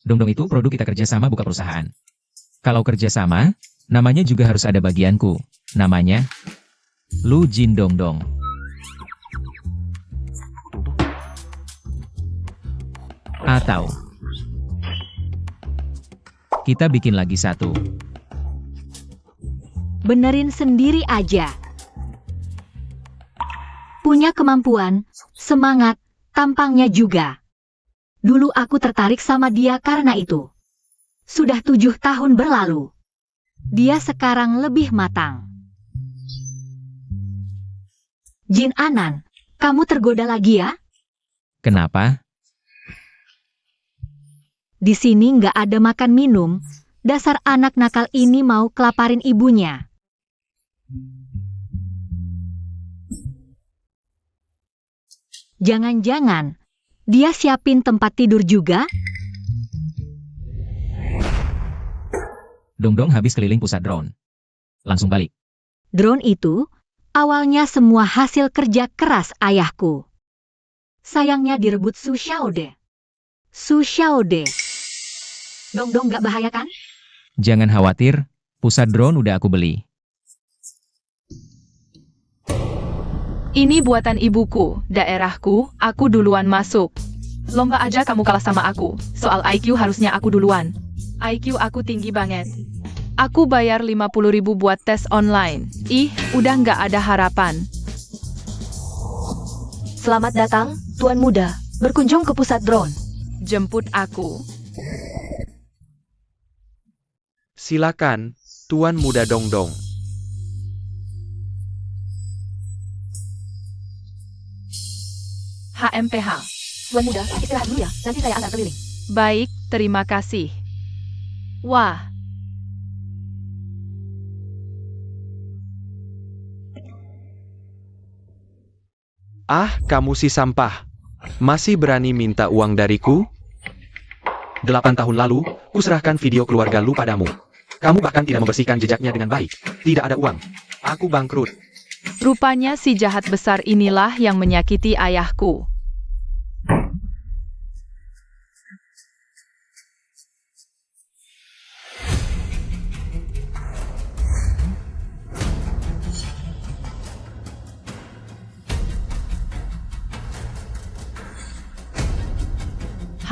Dong-dong itu produk kita kerjasama buka perusahaan. Kalau kerjasama, namanya juga harus ada bagianku. Namanya, Lu Jin Dong-dong. Atau, kita bikin lagi satu. Benerin sendiri aja. Punya kemampuan, semangat, tampangnya juga. Dulu aku tertarik sama dia karena itu. Sudah 7 tahun berlalu. Dia sekarang lebih matang. Jin Anan, kamu tergoda lagi ya? Kenapa? Di sini nggak ada makan minum. Dasar anak nakal ini mau kelaparin ibunya. Jangan-jangan, dia siapin tempat tidur juga? Dong-dong habis keliling pusat drone. Langsung balik. Drone itu, awalnya semua hasil kerja keras ayahku. Sayangnya direbut Su Xiaode. Su Xiaode. Dong-dong nggak bahaya kan? Jangan khawatir, pusat drone udah aku beli. Ini buatan ibuku, daerahku, aku duluan masuk. Lomba aja kamu kalah sama aku, soal IQ harusnya aku duluan. IQ aku tinggi banget. Aku bayar 50.000 buat tes online. Ih, udah nggak ada harapan. Selamat datang, Tuan Muda. Berkunjung ke pusat drone. Jemput aku. Silakan, Tuan Muda Dong-dong. HMPH. Tuan Muda, istirahat dulu ya, nanti saya antar keliling. Baik, terima kasih. Wah, Ah, kamu si sampah. Masih berani minta uang dariku? 8 tahun lalu, kuserahkan video keluarga lu padamu. Kamu bahkan tidak membersihkan jejaknya dengan baik. Tidak ada uang. Aku bangkrut. Rupanya si jahat besar inilah yang menyakiti ayahku.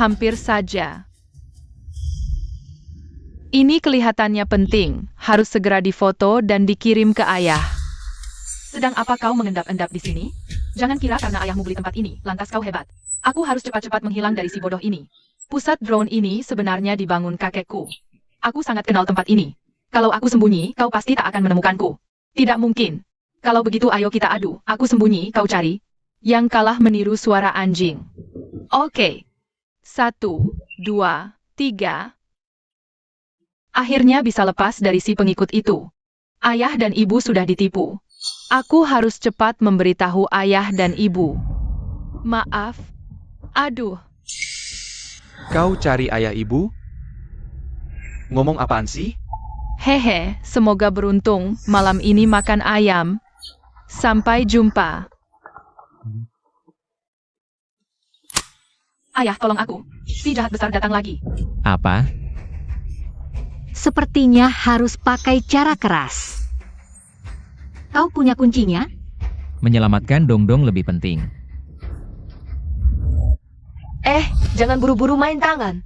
Hampir saja. Ini kelihatannya penting, harus segera difoto dan dikirim ke ayah. Sedang apa kau mengendap-endap di sini? Jangan kira karena ayahmu beli tempat ini, lantas kau hebat. Aku harus cepat-cepat menghilang dari si bodoh ini. Pusat drone ini sebenarnya dibangun kakekku. Aku sangat kenal tempat ini. Kalau aku sembunyi, kau pasti tak akan menemukanku. Tidak mungkin. Kalau begitu ayo kita adu, aku sembunyi, kau cari. Yang kalah meniru suara anjing. Oke. 1, 2, 3. Akhirnya bisa lepas dari si pengikut itu. Ayah dan ibu sudah ditipu. Aku harus cepat memberitahu ayah dan ibu. Maaf. Aduh. Kau cari ayah ibu? Ngomong apaan sih? Hehe, semoga beruntung malam ini makan ayam. Sampai jumpa. Ayah, tolong aku. Si jahat besar datang lagi. Apa? Sepertinya harus pakai cara keras. Kau punya kuncinya? Menyelamatkan Dongdong lebih penting. Jangan buru-buru main tangan.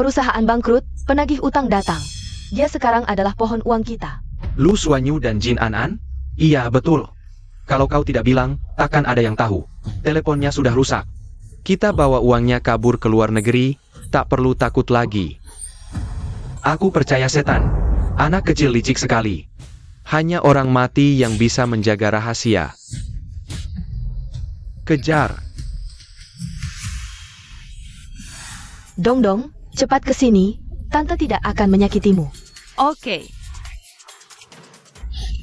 Perusahaan bangkrut, penagih utang datang. Dia sekarang adalah pohon uang kita. Lu Suanyu dan Jin An-an? Iya, betul. Kalau kau tidak bilang, takkan ada yang tahu. Teleponnya sudah rusak. Kita bawa uangnya kabur ke luar negeri, tak perlu takut lagi. Aku percaya setan. Anak kecil licik sekali. Hanya orang mati yang bisa menjaga rahasia. Kejar. Dongdong, cepat ke sini. Tante tidak akan menyakitimu. Oke.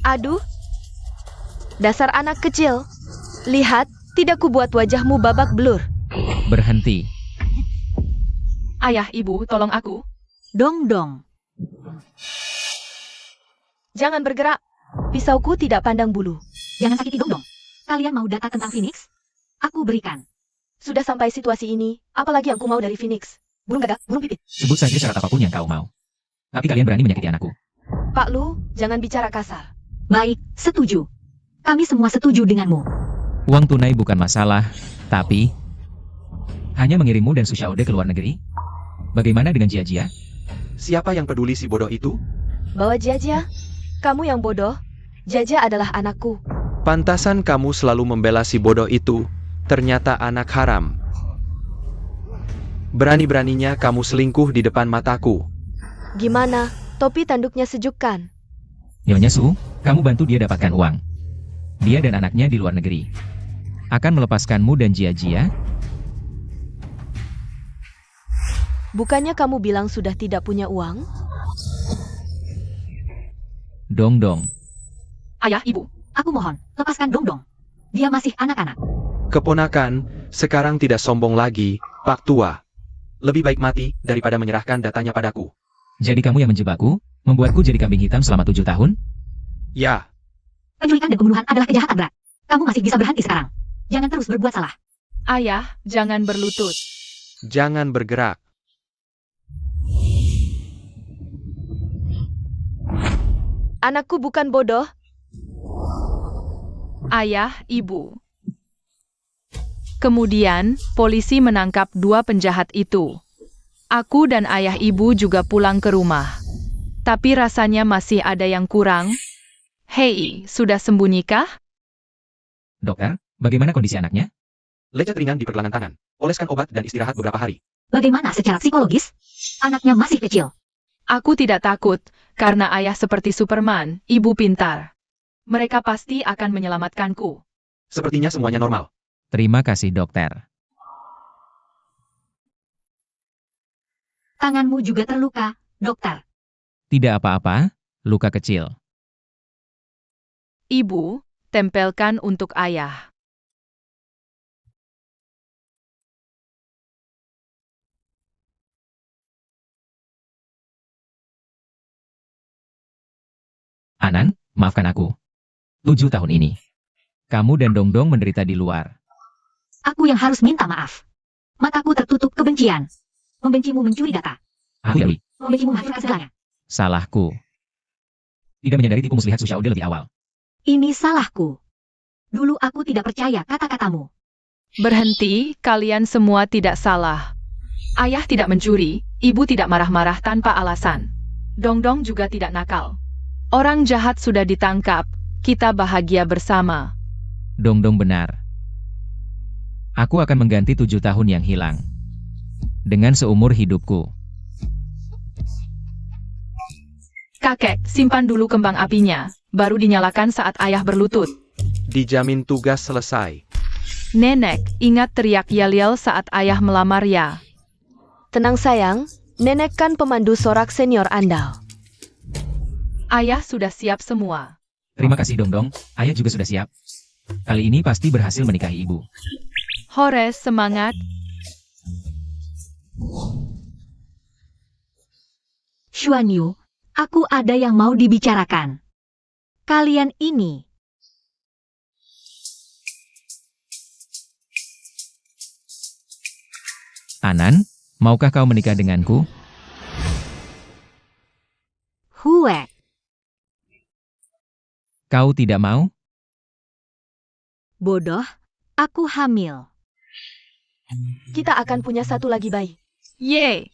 Aduh. Dasar anak kecil. Lihat, tidak kubuat wajahmu babak belur. Berhenti. Ayah, ibu, tolong aku. Dongdong. Jangan bergerak. Pisauku tidak pandang bulu. Jangan sakiti Dongdong. Kalian mau data tentang Phoenix? Aku berikan. Sudah sampai situasi ini, apalagi yang ku mau dari Phoenix? Burung gagak, burung pipit. Sebut saja syarat apapun yang kau mau. Tapi kalian berani menyakiti anakku. Pak Lu, jangan bicara kasar. Baik, setuju. Kami semua setuju denganmu. Uang tunai bukan masalah, tapi hanya mengirimmu dan Susyaode ke luar negeri? Bagaimana dengan Jia-Jia? Siapa yang peduli si bodoh itu? Bawa Jaja. Kamu yang bodoh. Jaja adalah anakku. Pantasan kamu selalu membela si bodoh itu. Ternyata anak haram. Berani-beraninya kamu selingkuh di depan mataku. Gimana? Topi tanduknya sejuk kan? Nyonya Su, kamu bantu dia dapatkan uang. Dia dan anaknya di luar negeri. Akan melepaskanmu dan Jia-Jia? Bukannya kamu bilang sudah tidak punya uang? Dongdong. Ayah, ibu. Aku mohon, lepaskan Dongdong. Dia masih anak-anak. Keponakan, sekarang tidak sombong lagi, Pak Tua. Lebih baik mati daripada menyerahkan datanya padaku. Jadi kamu yang menjebakku? Membuatku jadi kambing hitam selama 7 tahun? Ya, Penculikan dan pembunuhan adalah kejahatan berat. Kamu masih bisa berhenti sekarang. Jangan terus berbuat salah. Ayah, jangan berlutut. jangan bergerak. Anakku bukan bodoh. Ayah, ibu. Kemudian, polisi menangkap 2 penjahat itu. Aku dan ayah ibu juga pulang ke rumah. Tapi rasanya masih ada yang kurang. Hei, sudah sembunyikah? Dokter, bagaimana kondisi anaknya? Lecet ringan di pergelangan tangan. Oleskan obat dan istirahat beberapa hari. Bagaimana secara psikologis? Anaknya masih kecil. Aku tidak takut, karena ayah seperti Superman, ibu pintar. Mereka pasti akan menyelamatkanku. Sepertinya semuanya normal. Terima kasih dokter. Tanganmu juga terluka, dokter. Tidak apa-apa, luka kecil. Ibu, tempelkan untuk ayah. Anan, maafkan aku. 7 tahun ini. Kamu dan Dongdong menderita di luar. Aku yang harus minta maaf. Mataku tertutup kebencian. Membencimu mencuri data. Aku Dewi. Membencimu menghancurkan segalanya. Salahku. Tidak menyadari tipu muslihat Sushaude lebih awal. Ini salahku. Dulu aku tidak percaya kata-katamu. Berhenti, kalian semua tidak salah. Ayah tidak mencuri, ibu tidak marah-marah tanpa alasan. Dongdong juga tidak nakal. Orang jahat sudah ditangkap, kita bahagia bersama. Dongdong benar. Aku akan mengganti 7 tahun yang hilang. Dengan seumur hidupku. Kakek, simpan dulu kembang apinya, baru dinyalakan saat ayah berlutut. Dijamin tugas selesai. Nenek, ingat teriak yel-yel saat ayah melamar ya. Tenang sayang, nenek kan pemandu sorak senior andal. Ayah sudah siap semua. Terima kasih Dongdong, ayah juga sudah siap. Kali ini pasti berhasil menikahi ibu. Hores, semangat. Xuan Yu, aku ada yang mau dibicarakan. Kalian ini. Anan, maukah kau menikah denganku? Hue, Kau tidak mau? bodoh, aku hamil. Kita akan punya satu lagi bayi. Yeay!